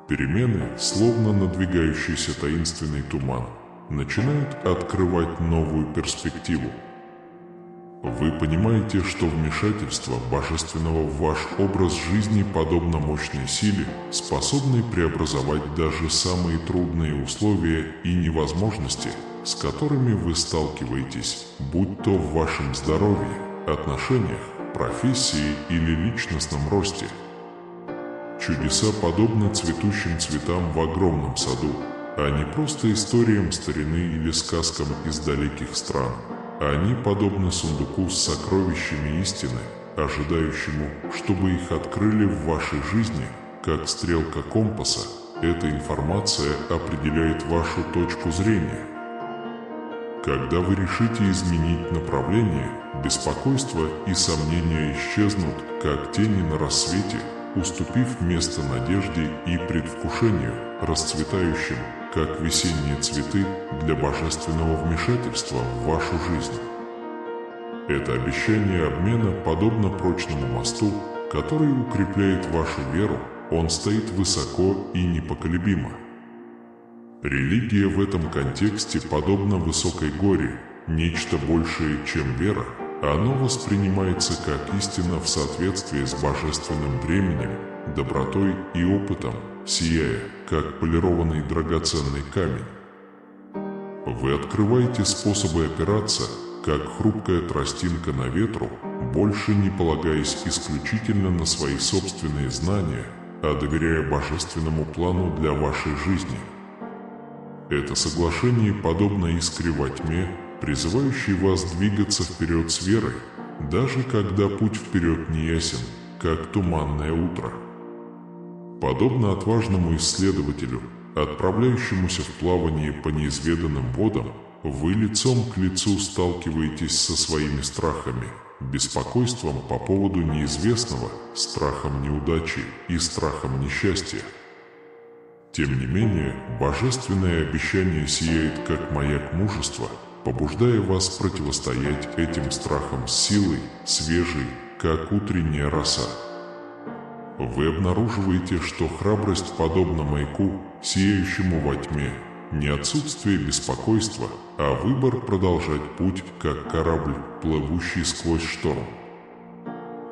Перемены, словно надвигающийся таинственный туман, начинают открывать новую перспективу. Вы понимаете, что вмешательство Божественного в ваш образ жизни подобно мощной силе, способной преобразовать даже самые трудные условия и невозможности, с которыми вы сталкиваетесь, будь то в вашем здоровье, отношениях, профессии или личностном росте. Чудеса подобны цветущим цветам в огромном саду, а не просто историям старины или сказкам из далеких стран. Они подобны сундуку с сокровищами истины, ожидающему, чтобы их открыли в вашей жизни, как стрелка компаса. Эта информация определяет вашу точку зрения. Когда вы решите изменить направление, беспокойство и сомнения исчезнут, как тени на рассвете, уступив место надежде и предвкушению, расцветающим, как весенние цветы, для божественного вмешательства в вашу жизнь. Это обещание обмена подобно прочному мосту, который укрепляет вашу веру, он стоит высоко и непоколебимо. Религия в этом контексте подобна высокой горе, нечто большее, чем вера. Оно воспринимается как истина в соответствии с божественным временем, добротой и опытом, сияя, как полированный драгоценный камень. Вы открываете способы опираться, как хрупкая тростинка на ветру, больше не полагаясь исключительно на свои собственные знания, а доверяя божественному плану для вашей жизни. Это соглашение подобно искре во тьме, призывающий вас двигаться вперед с верой, даже когда путь вперед не ясен, как туманное утро. Подобно отважному исследователю, отправляющемуся в плавание по неизведанным водам, вы лицом к лицу сталкиваетесь со своими страхами, беспокойством по поводу неизвестного, страхом неудачи и страхом несчастья. Тем не менее, божественное обещание сияет как маяк мужества, побуждая вас противостоять этим страхам с силой, свежей, как утренняя роса. Вы обнаруживаете, что храбрость подобна маяку, сияющему во тьме, не отсутствие беспокойства, а выбор продолжать путь, как корабль, плывущий сквозь шторм.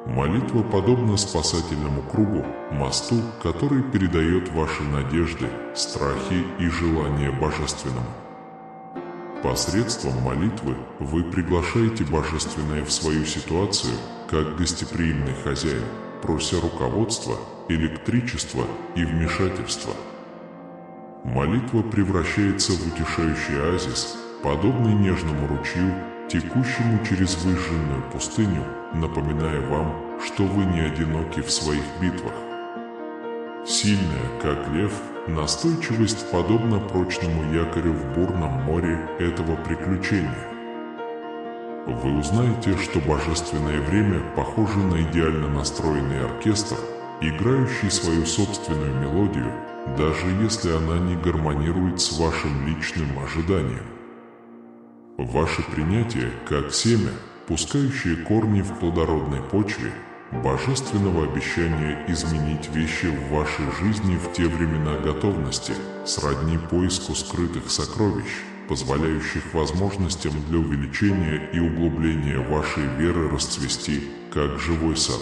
Молитва подобна спасательному кругу, мосту, который передает ваши надежды, страхи и желания божественному. Посредством молитвы вы приглашаете Божественное в свою ситуацию, как гостеприимный хозяин, прося руководства, электричества и вмешательства. Молитва превращается в утешающий оазис, подобный нежному ручью, текущему через выжженную пустыню, напоминая вам, что вы не одиноки в своих битвах. Сильная, как лев, настойчивость подобна прочному якорю в бурном море этого приключения. Вы узнаете, что божественное время похоже на идеально настроенный оркестр, играющий свою собственную мелодию, даже если она не гармонирует с вашим личным ожиданием. Ваше принятие, как семя, пускающее корни в плодородной почве, божественного обещания изменить вещи в вашей жизни в те времена готовности, сродни поиску скрытых сокровищ, позволяющих возможностям для увеличения и углубления вашей веры расцвести, как живой сад.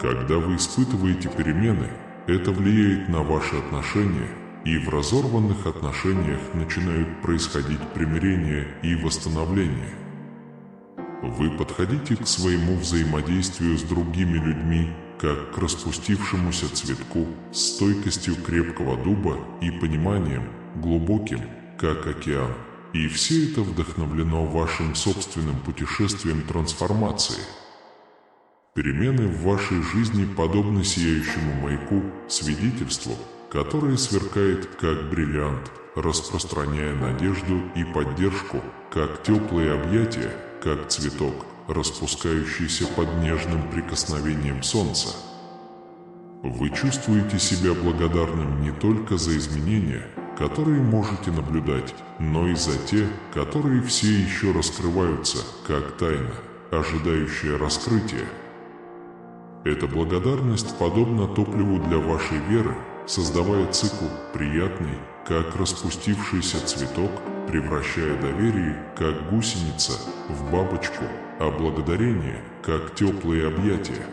Когда вы испытываете перемены, это влияет на ваши отношения, и в разорванных отношениях начинают происходить примирение и восстановление. Вы подходите к своему взаимодействию с другими людьми, как к распустившемуся цветку, с стойкостью крепкого дуба и пониманием, глубоким, как океан. И все это вдохновлено вашим собственным путешествием трансформации. Перемены в вашей жизни подобны сияющему маяку, свидетельству, которое сверкает, как бриллиант, распространяя надежду и поддержку, как теплые объятия, как цветок, распускающийся под нежным прикосновением солнца. Вы чувствуете себя благодарным не только за изменения, которые можете наблюдать, но и за те, которые все еще раскрываются, как тайна, ожидающая раскрытия. Эта благодарность подобна топливу для вашей веры, создавая цикл, приятный, как распустившийся цветок, превращая доверие, как гусеница, в бабочку, а благодарение, как теплые объятия.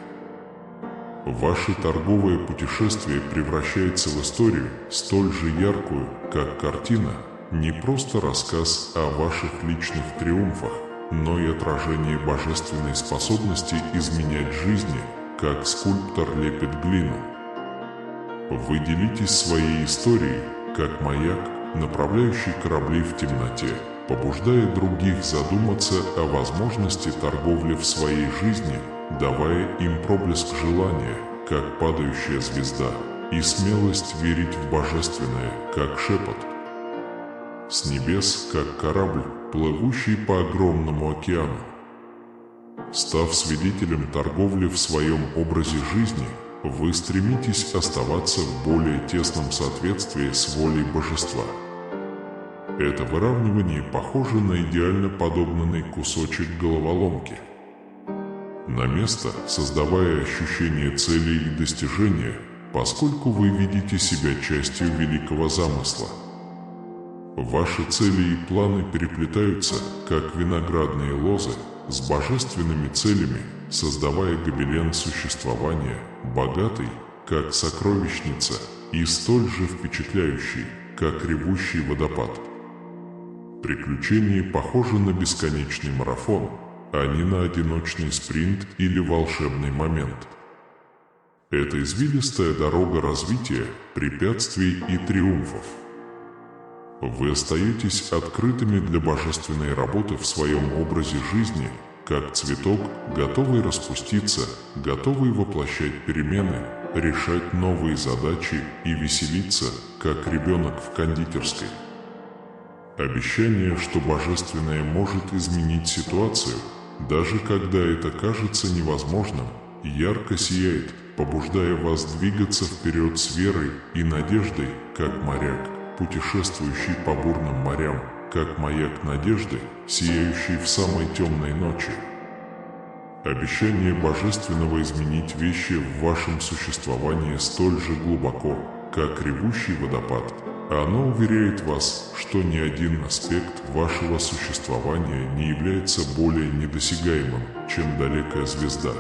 Ваше торговое путешествие превращается в историю, столь же яркую, как картина, не просто рассказ о ваших личных триумфах, но и отражение божественной способности изменять жизни, как скульптор лепит глину. Вы делитесь своей историей, как маяк, направляющий корабли в темноте, побуждая других задуматься о возможности торговли в своей жизни, давая им проблеск желания, как падающая звезда, и смелость верить в божественное, как шепот. С небес, как корабль, плывущий по огромному океану. Став свидетелем торговли в своем образе жизни, вы стремитесь оставаться в более тесном соответствии с волей божества. Это выравнивание похоже на идеально подогнанный кусочек головоломки. На место, создавая ощущение цели и достижения, поскольку вы видите себя частью великого замысла. Ваши цели и планы переплетаются, как виноградные лозы, с божественными целями, создавая гобелен существования, богатый, как сокровищница, и столь же впечатляющий, как ревущий водопад. Приключения похожи на бесконечный марафон, а не на одиночный спринт или волшебный момент. Это извилистая дорога развития, препятствий и триумфов. Вы остаетесь открытыми для божественной работы в своем образе жизни, как цветок, готовый распуститься, готовый воплощать перемены, решать новые задачи и веселиться, как ребенок в кондитерской. Обещание, что божественное может изменить ситуацию, даже когда это кажется невозможным, ярко сияет, побуждая вас двигаться вперед с верой и надеждой, как моряк, путешествующий по бурным морям, как маяк надежды, сияющий в самой темной ночи. Обещание божественного изменить вещи в вашем существовании столь же глубоко, как ревущий водопад. Оно уверяет вас, что ни один аспект вашего существования не является более недосягаемым, чем далекая звезда.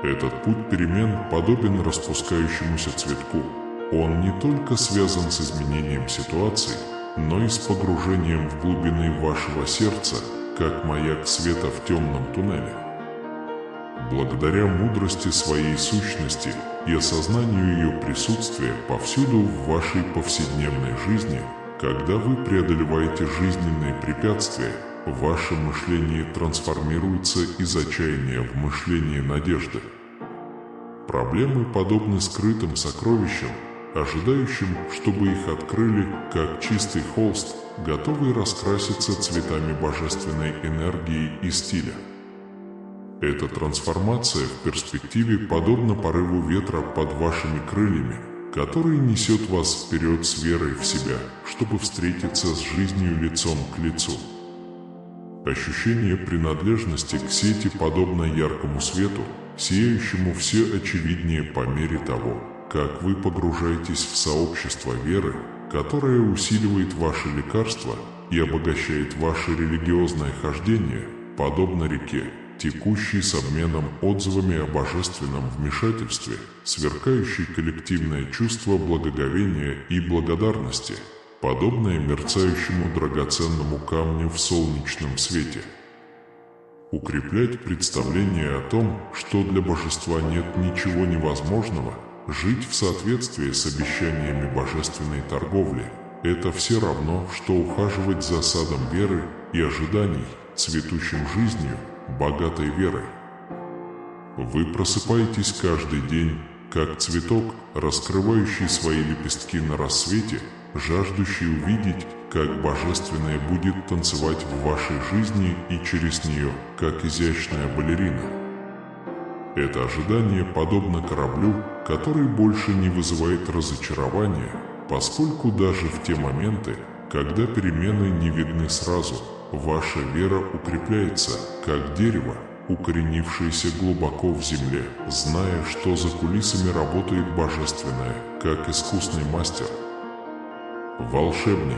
Этот путь перемен подобен распускающемуся цветку. Он не только связан с изменением ситуации, но и с погружением в глубины вашего сердца, как маяк света в темном туннеле. Благодаря мудрости своей сущности и осознанию ее присутствия повсюду в вашей повседневной жизни, когда вы преодолеваете жизненные препятствия, ваше мышление трансформируется из отчаяния в мышление надежды. Проблемы подобны скрытым сокровищам, ожидающим, чтобы их открыли, как чистый холст, готовый раскраситься цветами божественной энергии и стиля. Эта трансформация в перспективе подобна порыву ветра под вашими крыльями, который несет вас вперед с верой в себя, чтобы встретиться с жизнью лицом к лицу. Ощущение принадлежности к сети подобно яркому свету, сияющему все очевиднее по мере того, как вы погружаетесь в сообщество веры, которое усиливает ваше лекарство и обогащает ваше религиозное хождение, подобно реке, текущей с обменом отзывами о божественном вмешательстве, сверкающей коллективное чувство благоговения и благодарности, подобное мерцающему драгоценному камню в солнечном свете. Укреплять представление о том, что для божества нет ничего невозможного, жить в соответствии с обещаниями божественной торговли – это все равно, что ухаживать за садом веры и ожиданий, цветущим жизнью, богатой верой. Вы просыпаетесь каждый день, как цветок, раскрывающий свои лепестки на рассвете, жаждущий увидеть, как божественное будет танцевать в вашей жизни и через нее, как изящная балерина. Это ожидание подобно кораблю, который больше не вызывает разочарования, поскольку даже в те моменты, когда перемены не видны сразу, ваша вера укрепляется, как дерево, укоренившееся глубоко в земле, зная, что за кулисами работает божественное, как искусный мастер. Волшебник.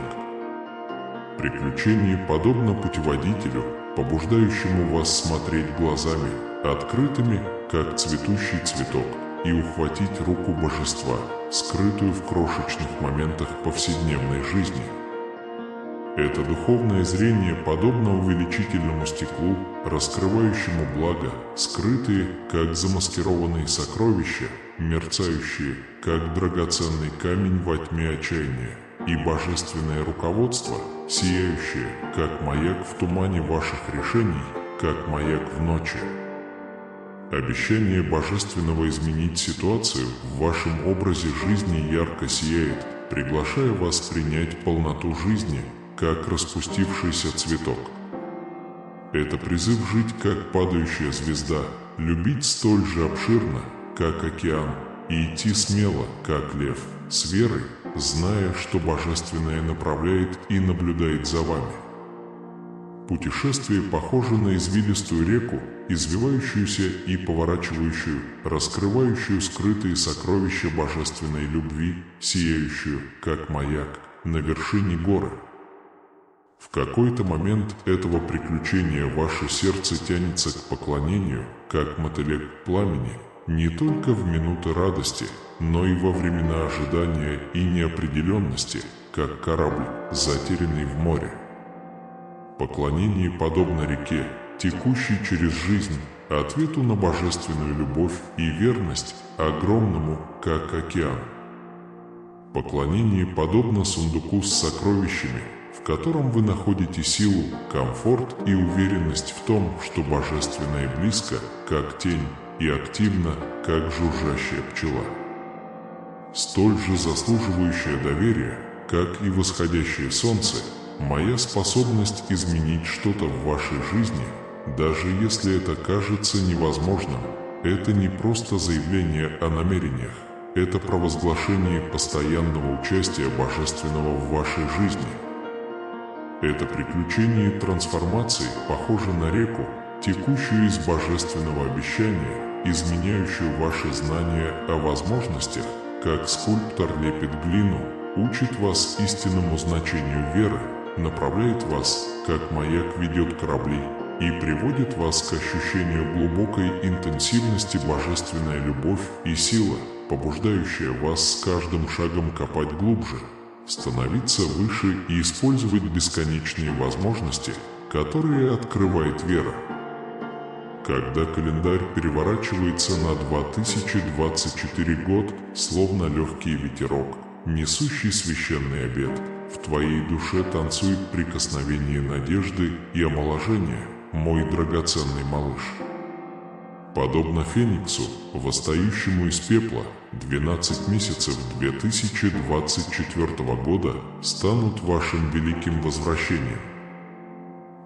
Приключение подобно путеводителю, побуждающему вас смотреть глазами, открытыми, как цветущий цветок, и ухватить руку божества, скрытую в крошечных моментах повседневной жизни. Это духовное зрение подобно увеличительному стеклу, раскрывающему благо, скрытые, как замаскированные сокровища, мерцающие, как драгоценный камень во тьме отчаяния, и божественное руководство, сияющее, как маяк в тумане ваших решений, как маяк в ночи. Обещание божественного изменить ситуацию в вашем образе жизни ярко сияет, приглашая вас принять полноту жизни, как распустившийся цветок. Это призыв жить, как падающая звезда, любить столь же обширно, как океан, и идти смело, как лев, с верой, зная, что божественное направляет и наблюдает за вами. Путешествие похоже на извилистую реку, извивающуюся и поворачивающую, раскрывающую скрытые сокровища божественной любви, сияющую, как маяк, на вершине горы. В какой-то момент этого приключения ваше сердце тянется к поклонению, как мотылек к пламени, не только в минуты радости, но и во времена ожидания и неопределенности, как корабль, затерянный в море. Поклонение подобно реке, текущей через жизнь, ответу на божественную любовь и верность, огромному, как океан. Поклонение подобно сундуку с сокровищами, в котором вы находите силу, комфорт и уверенность в том, что божественное близко, как тень, и активно, как жужжащая пчела. Столь же заслуживающее доверия, как и восходящее солнце, моя способность изменить что-то в вашей жизни, даже если это кажется невозможным, это не просто заявление о намерениях, это провозглашение постоянного участия божественного в вашей жизни. Это приключение трансформации похоже на реку, текущую из божественного обещания, изменяющую ваши знания о возможностях, как скульптор лепит глину, учит вас истинному значению веры, направляет вас, как маяк ведет корабли, и приводит вас к ощущению глубокой интенсивности божественная любовь и сила, побуждающая вас с каждым шагом копать глубже, становиться выше и использовать бесконечные возможности, которые открывает вера. Когда календарь переворачивается на 2024 год, словно легкий ветерок, несущий священный обет, в твоей душе танцует прикосновение надежды и омоложения, мой драгоценный малыш. Подобно Фениксу, восстающему из пепла, 12 месяцев 2024 года станут вашим великим возвращением.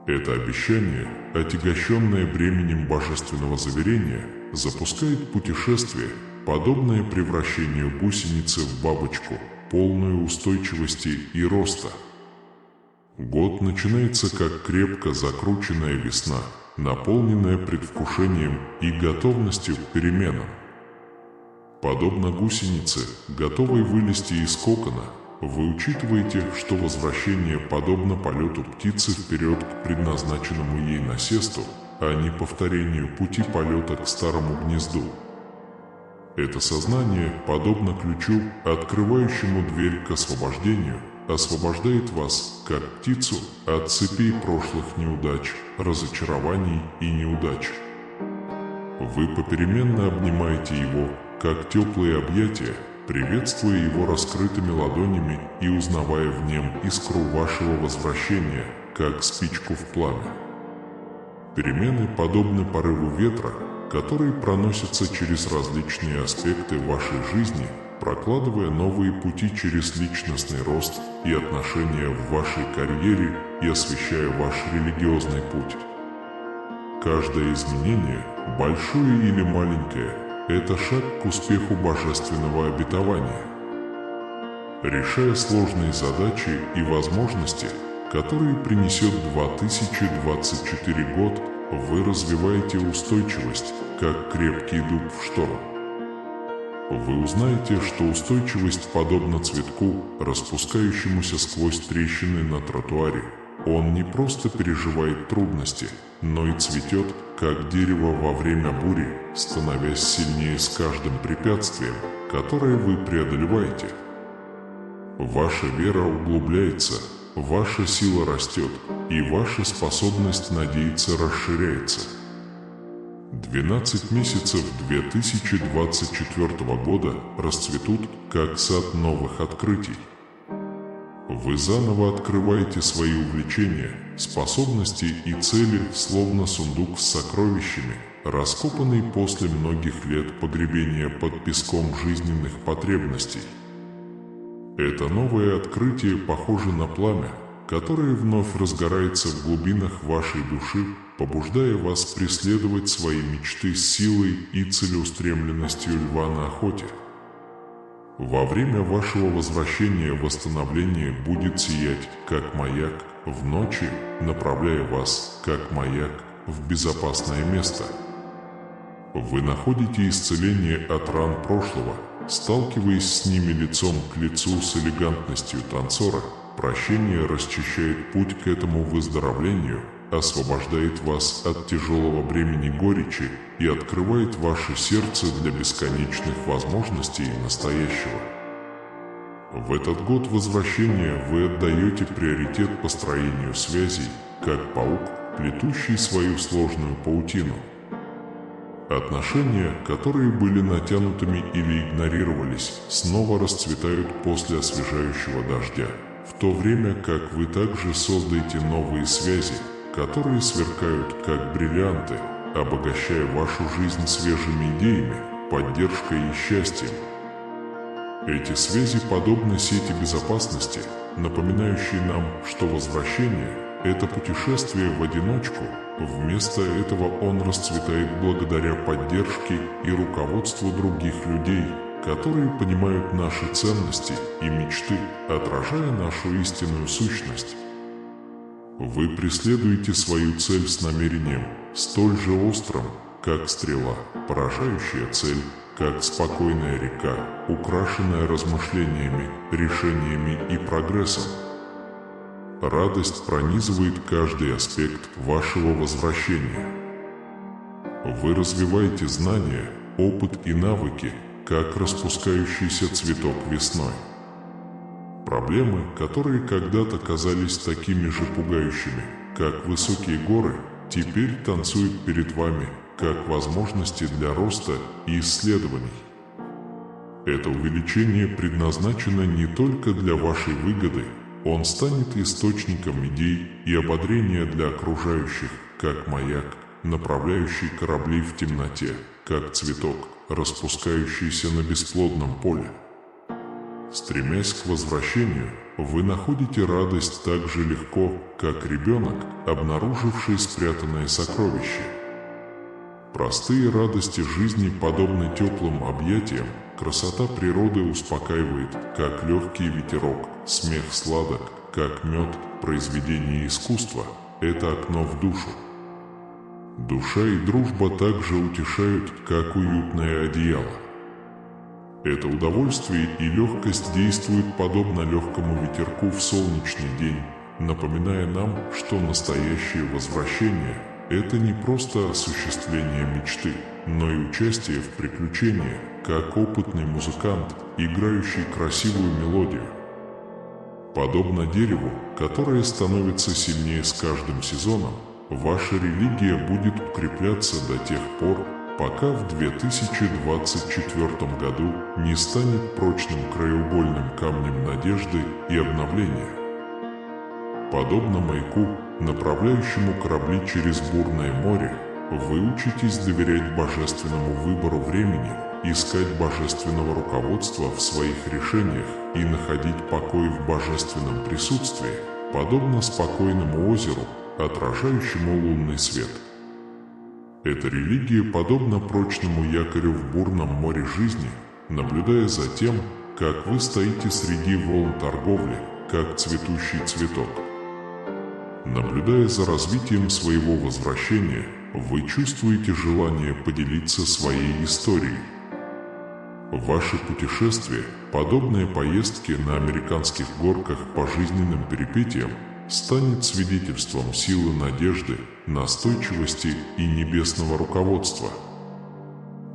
Это обещание, отягощенное бременем божественного заверения, запускает путешествие, подобное превращению гусеницы в бабочку, полную устойчивости и роста. Год начинается как крепко закрученная весна, наполненная предвкушением и готовностью к переменам. Подобно гусенице, готовой вылезти из кокона, вы учитываете, что возвращение подобно полету птицы вперед к предназначенному ей насесту, а не повторению пути полета к старому гнезду. Это сознание, подобно ключу, открывающему дверь к освобождению, освобождает вас, как птицу, от цепей прошлых неудач, разочарований и неудач. Вы попеременно обнимаете его, как теплые объятия, приветствуя его раскрытыми ладонями и узнавая в нем искру вашего возвращения, как спичку в пламя. Перемены подобны порыву ветра, который проносится через различные аспекты вашей жизни, прокладывая новые пути через личностный рост и отношения в вашей карьере и освещая ваш религиозный путь. Каждое изменение, большое или маленькое, это шаг к успеху божественного обетования. Решая сложные задачи и возможности, которые принесет 2024 год, вы развиваете устойчивость, как крепкий дуб в шторм. Вы узнаете, что устойчивость подобна цветку, распускающемуся сквозь трещины на тротуаре. Он не просто переживает трудности, но и цветет, как дерево во время бури, становясь сильнее с каждым препятствием, которое вы преодолеваете. Ваша вера углубляется, ваша сила растет, и ваша способность надеяться расширяется. 12 месяцев 2024 года расцветут, как сад новых открытий. Вы заново открываете свои увлечения, способности и цели, словно сундук с сокровищами, раскопанный после многих лет погребения под песком жизненных потребностей. Это новое открытие похоже на пламя, которое вновь разгорается в глубинах вашей души, побуждая вас преследовать свои мечты с силой и целеустремленностью льва на охоте. Во время вашего возвращения восстановление будет сиять, как маяк, в ночи, направляя вас, как маяк, в безопасное место. Вы находите исцеление от ран прошлого, сталкиваясь с ними лицом к лицу с элегантностью танцора. Прощение расчищает путь к этому выздоровлению, освобождает вас от тяжелого бремени горечи и открывает ваше сердце для бесконечных возможностей настоящего. В этот год возвращения вы отдаете приоритет построению связей, как паук, плетущий свою сложную паутину. Отношения, которые были натянутыми или игнорировались, снова расцветают после освежающего дождя, в то время как вы также создаете новые связи, которые сверкают, как бриллианты, обогащая вашу жизнь свежими идеями, поддержкой и счастьем. Эти связи подобны сети безопасности, напоминающей нам, что возвращение – это путешествие в одиночку, вместо этого он расцветает благодаря поддержке и руководству других людей, которые понимают наши ценности и мечты, отражая нашу истинную сущность. Вы преследуете свою цель с намерением, столь же острым, как стрела, поражающая цель, как спокойная река, украшенная размышлениями, решениями и прогрессом. Радость пронизывает каждый аспект вашего возвращения. Вы развиваете знания, опыт и навыки, как распускающийся цветок весной. Проблемы, которые когда-то казались такими же пугающими, как высокие горы, теперь танцуют перед вами, как возможности для роста и исследований. Это увеличение предназначено не только для вашей выгоды, он станет источником идей и ободрения для окружающих, как маяк, направляющий корабли в темноте, как цветок, распускающийся на бесплодном поле. Стремясь к возвращению, вы находите радость так же легко, как ребенок, обнаруживший спрятанное сокровище. Простые радости жизни подобны теплым объятиям, красота природы успокаивает, как легкий ветерок, смех сладок, как мед, произведение искусства – это окно в душу. Душа и дружба также утешают, как уютное одеяло. Это удовольствие и легкость действуют подобно легкому ветерку в солнечный день, напоминая нам, что настоящее возвращение – это не просто осуществление мечты, но и участие в приключении, как опытный музыкант, играющий красивую мелодию. Подобно дереву, которое становится сильнее с каждым сезоном, ваша религия будет укрепляться до тех пор, пока в 2024 году не станет прочным краеугольным камнем надежды и обновления. Подобно маяку, направляющему корабли через бурное море, вы учитесь доверять божественному выбору времени, искать божественного руководства в своих решениях и находить покой в божественном присутствии, подобно спокойному озеру, отражающему лунный свет. Эта религия подобна прочному якорю в бурном море жизни, наблюдая за тем, как вы стоите среди волн торговли, как цветущий цветок. Наблюдая за развитием своего возвращения, вы чувствуете желание поделиться своей историей. Ваши путешествия, подобные поездке на американских горках по жизненным перипетиям, станет свидетельством силы надежды, настойчивости и небесного руководства.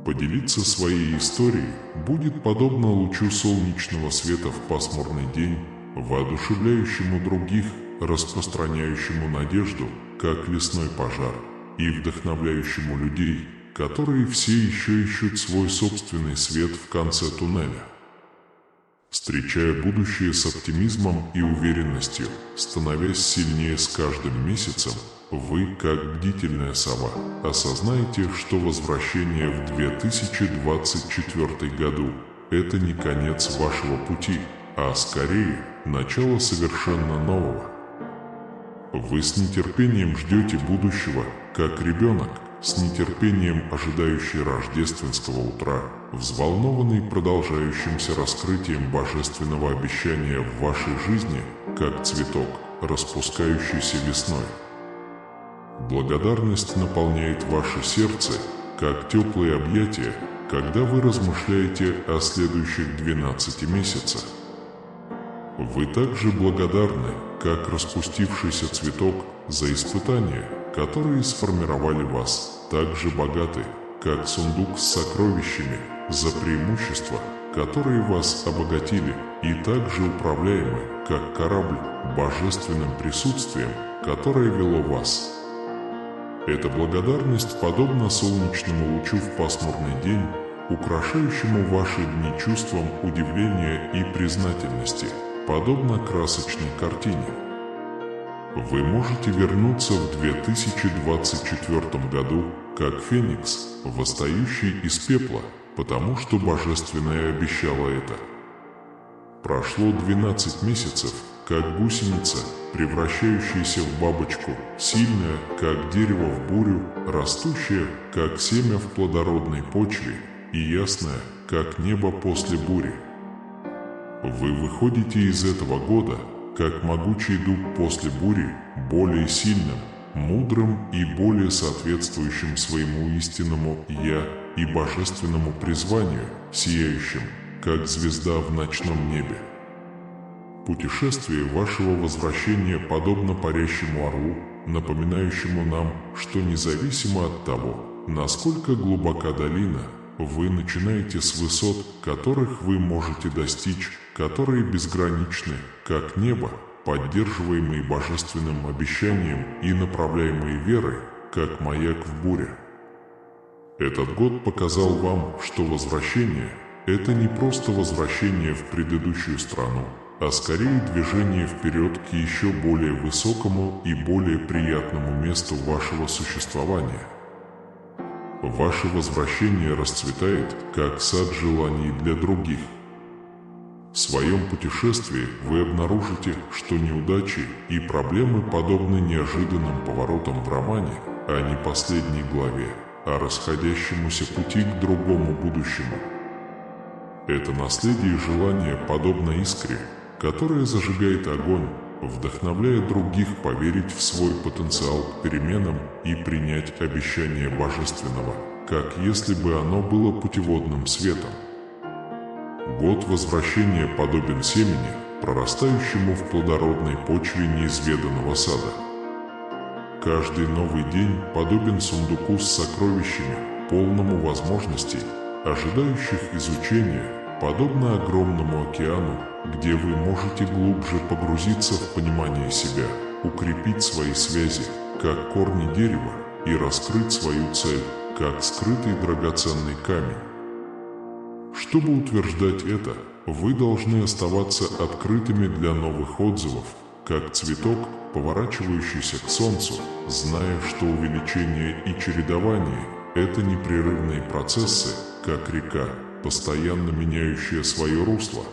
Поделиться своей историей будет подобно лучу солнечного света в пасмурный день, воодушевляющему других, распространяющему надежду, как лесной пожар, и вдохновляющему людей, которые все еще ищут свой собственный свет в конце туннеля. Встречая будущее с оптимизмом и уверенностью, становясь сильнее с каждым месяцем, вы, как бдительная сова, осознаете, что возвращение в 2024 году – это не конец вашего пути, а скорее начало совершенно нового. Вы с нетерпением ждете будущего, как ребенок, с нетерпением ожидающий рождественского утра, взволнованный продолжающимся раскрытием божественного обещания в вашей жизни, как цветок, распускающийся весной. Благодарность наполняет ваше сердце, как теплые объятия, когда вы размышляете о следующих 12 месяцах. Вы также благодарны, как распустившийся цветок, за испытания, которые сформировали вас, так же богаты, как сундук с сокровищами, за преимущества, которые вас обогатили, и также управляемы, как корабль, божественным присутствием, которое вело вас. Эта благодарность подобна солнечному лучу в пасмурный день, украшающему ваши дни чувством удивления и признательности, подобно красочной картине. Вы можете вернуться в 2024 году, как феникс, восстающий из пепла, потому что Божественное обещало это. Прошло 12 месяцев, как гусеница, превращающаяся в бабочку, сильная, как дерево в бурю, растущая, как семя в плодородной почве, и ясная, как небо после бури. Вы выходите из этого года, как могучий дуб после бури, более сильным, мудрым и более соответствующим своему истинному «Я» и божественному призванию, сияющим, как звезда в ночном небе. Путешествие вашего возвращения подобно парящему орлу, напоминающему нам, что независимо от того, насколько глубока долина, вы начинаете с высот, которых вы можете достичь, которые безграничны, как небо, поддерживаемые божественным обещанием и направляемые верой, как маяк в буре. Этот год показал вам, что возвращение – это не просто возвращение в предыдущую страну, а скорее движение вперед к еще более высокому и более приятному месту вашего существования. Ваше возвращение расцветает, как сад желаний для других. В своем путешествии вы обнаружите, что неудачи и проблемы подобны неожиданным поворотам в романе, а не последней главе, а расходящемуся пути к другому будущему. Это наследие и желание подобно искре, которая зажигает огонь, вдохновляя других поверить в свой потенциал к переменам и принять обещание Божественного, как если бы оно было путеводным светом. Год возвращения подобен семени, прорастающему в плодородной почве неизведанного сада. Каждый новый день подобен сундуку с сокровищами, полному возможностей, ожидающих изучения, подобно огромному океану, где вы можете глубже погрузиться в понимание себя, укрепить свои связи, как корни дерева, и раскрыть свою цель, как скрытый драгоценный камень. Чтобы утверждать это, вы должны оставаться открытыми для новых отзывов, как цветок, поворачивающийся к солнцу, зная, что увеличение и чередование – это непрерывные процессы, как река, постоянно меняющая свое русло.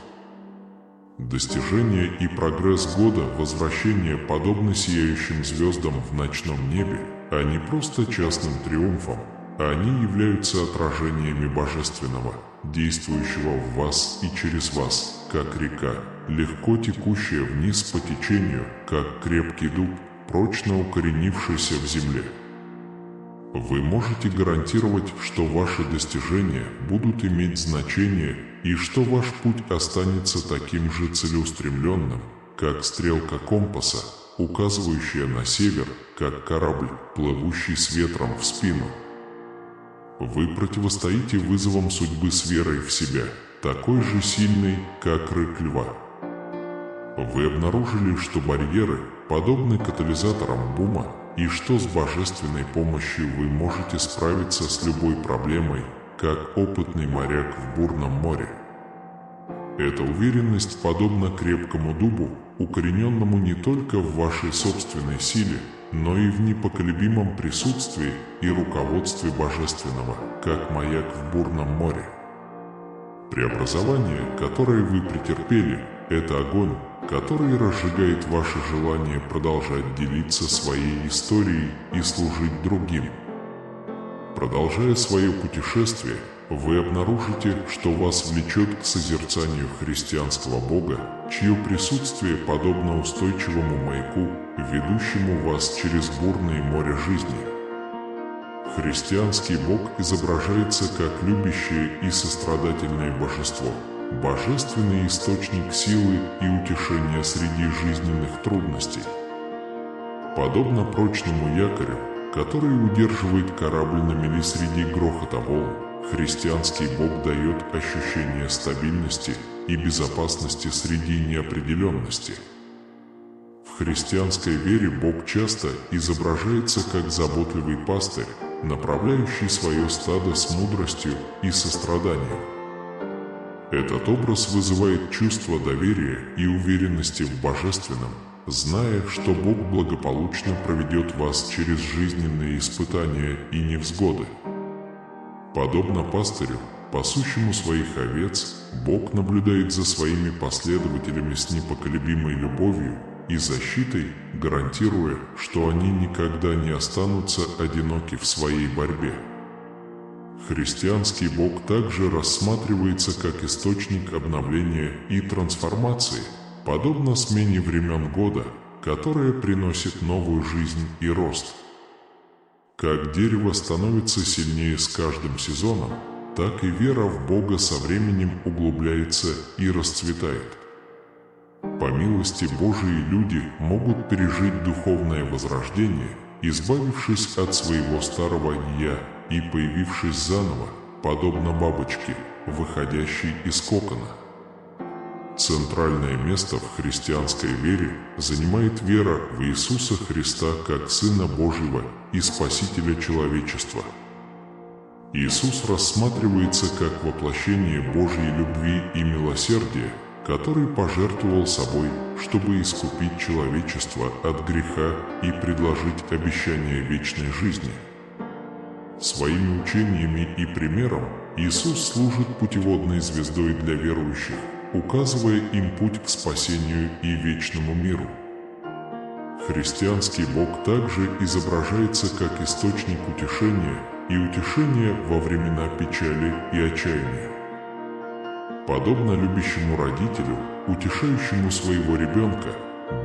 Достижение и прогресс года возвращения подобны сияющим звездам в ночном небе, а не просто частным триумфом. Они являются отражениями Божественного, действующего в вас и через вас, как река, легко текущая вниз по течению, как крепкий дуб, прочно укоренившийся в земле. Вы можете гарантировать, что ваши достижения будут иметь значение и что ваш путь останется таким же целеустремленным, как стрелка компаса, указывающая на север, как корабль, плывущий с ветром в спину. Вы противостоите вызовам судьбы с верой в себя, такой же сильной, как рык льва. Вы обнаружили, что барьеры подобны катализаторам бума, и что с божественной помощью вы можете справиться с любой проблемой, как опытный моряк в бурном море. Эта уверенность подобна крепкому дубу, укорененному не только в вашей собственной силе, но и в непоколебимом присутствии и руководстве Божественного, как маяк в бурном море. Преобразование, которое вы претерпели, это огонь, который разжигает ваше желание продолжать делиться своей историей и служить другим. Продолжая свое путешествие, вы обнаружите, что вас влечет к созерцанию христианского Бога, чье присутствие подобно устойчивому маяку, ведущему вас через бурное море жизни. Христианский Бог изображается как любящее и сострадательное божество, божественный источник силы и утешения среди жизненных трудностей. Подобно прочному якорю, который удерживает корабль на мели среди грохота волн, христианский Бог дает ощущение стабильности и безопасности среди неопределенности. В христианской вере Бог часто изображается как заботливый пастырь, направляющий свое стадо с мудростью и состраданием. Этот образ вызывает чувство доверия и уверенности в Божественном, зная, что Бог благополучно проведет вас через жизненные испытания и невзгоды. Подобно пастырю, пасущему своих овец, Бог наблюдает за своими последователями с непоколебимой любовью и защитой, гарантируя, что они никогда не останутся одиноки в своей борьбе. Христианский Бог также рассматривается как источник обновления и трансформации, подобно смене времен года, которая приносит новую жизнь и рост. Как дерево становится сильнее с каждым сезоном, так и вера в Бога со временем углубляется и расцветает. По милости Божией люди могут пережить духовное возрождение, избавившись от своего старого «я» и появившись заново, подобно бабочке, выходящей из кокона. Центральное место в христианской вере занимает вера в Иисуса Христа как Сына Божьего и Спасителя человечества. Иисус рассматривается как воплощение Божьей любви и милосердия, который пожертвовал собой, чтобы искупить человечество от греха и предложить обещание вечной жизни. Своими учениями и примером Иисус служит путеводной звездой для верующих, указывая им путь к спасению и вечному миру. Христианский Бог также изображается как источник утешения, и утешение во времена печали и отчаяния. Подобно любящему родителю, утешающему своего ребенка,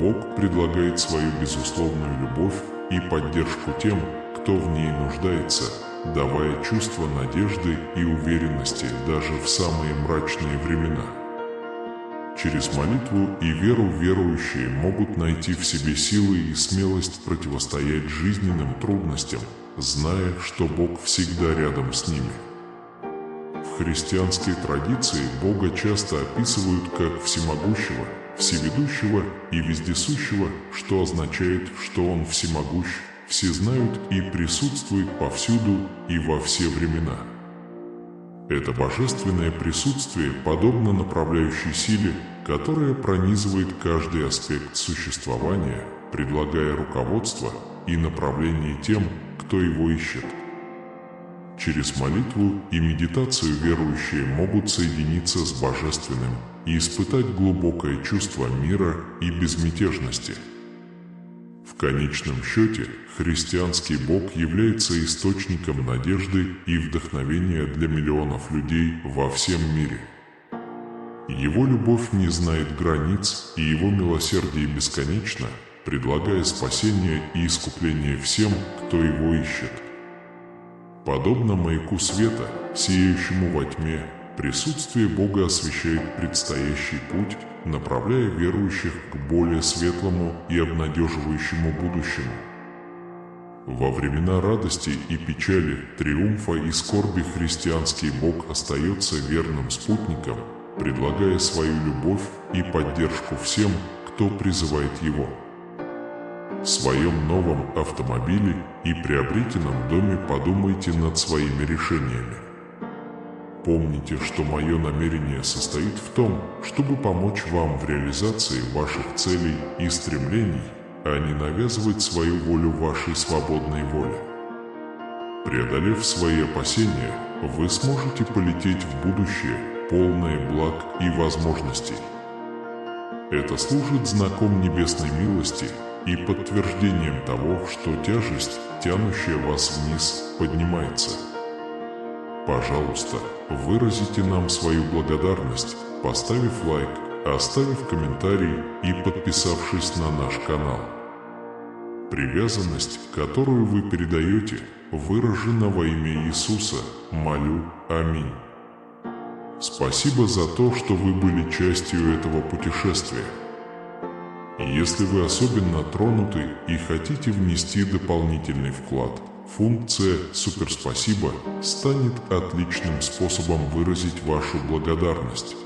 Бог предлагает свою безусловную любовь и поддержку тем, кто в ней нуждается, давая чувство надежды и уверенности даже в самые мрачные времена. Через молитву и веру верующие могут найти в себе силы и смелость противостоять жизненным трудностям, зная, что Бог всегда рядом с ними. В христианской традиции Бога часто описывают как всемогущего, всеведущего и вездесущего, что означает, что Он всемогущ, всезнают и присутствует повсюду и во все времена. Это божественное присутствие подобно направляющей силе, которая пронизывает каждый аспект существования, предлагая руководство и направление тем, кто его ищет. Через молитву и медитацию верующие могут соединиться с Божественным и испытать глубокое чувство мира и безмятежности. В конечном счете, христианский Бог является источником надежды и вдохновения для миллионов людей во всем мире. Его любовь не знает границ, и Его милосердие бесконечно, предлагая спасение и искупление всем, кто Его ищет. Подобно маяку света, сияющему во тьме, присутствие Бога освещает предстоящий путь, направляя верующих к более светлому и обнадеживающему будущему. Во времена радости и печали, триумфа и скорби христианский Бог остается верным спутником, предлагая свою любовь и поддержку всем, кто призывает Его. В своем новом автомобиле и приобретенном доме подумайте над своими решениями. Помните, что мое намерение состоит в том, чтобы помочь вам в реализации ваших целей и стремлений, а не навязывать свою волю вашей свободной воле. Преодолев свои опасения, вы сможете полететь в будущее, полное благ и возможностей. Это служит знаком небесной милости и подтверждением того, что тяжесть, тянущая вас вниз, поднимается. Пожалуйста, выразите нам свою благодарность, поставив лайк, оставив комментарий и подписавшись на наш канал. Привязанность, которую вы передаете, выражена во имя Иисуса. Молю. Аминь. Спасибо за то, что вы были частью этого путешествия. Если вы особенно тронуты и хотите внести дополнительный вклад, функция «Суперспасибо» станет отличным способом выразить вашу благодарность.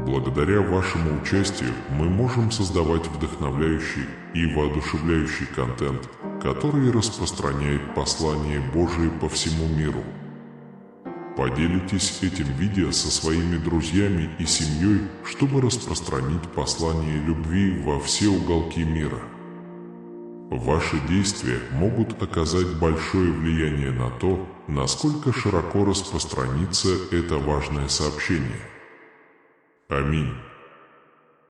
Благодаря вашему участию мы можем создавать вдохновляющий и воодушевляющий контент, который распространяет послание Божие по всему миру. Поделитесь этим видео со своими друзьями и семьей, чтобы распространить послание любви во все уголки мира. Ваши действия могут оказать большое влияние на то, насколько широко распространится это важное сообщение. Аминь.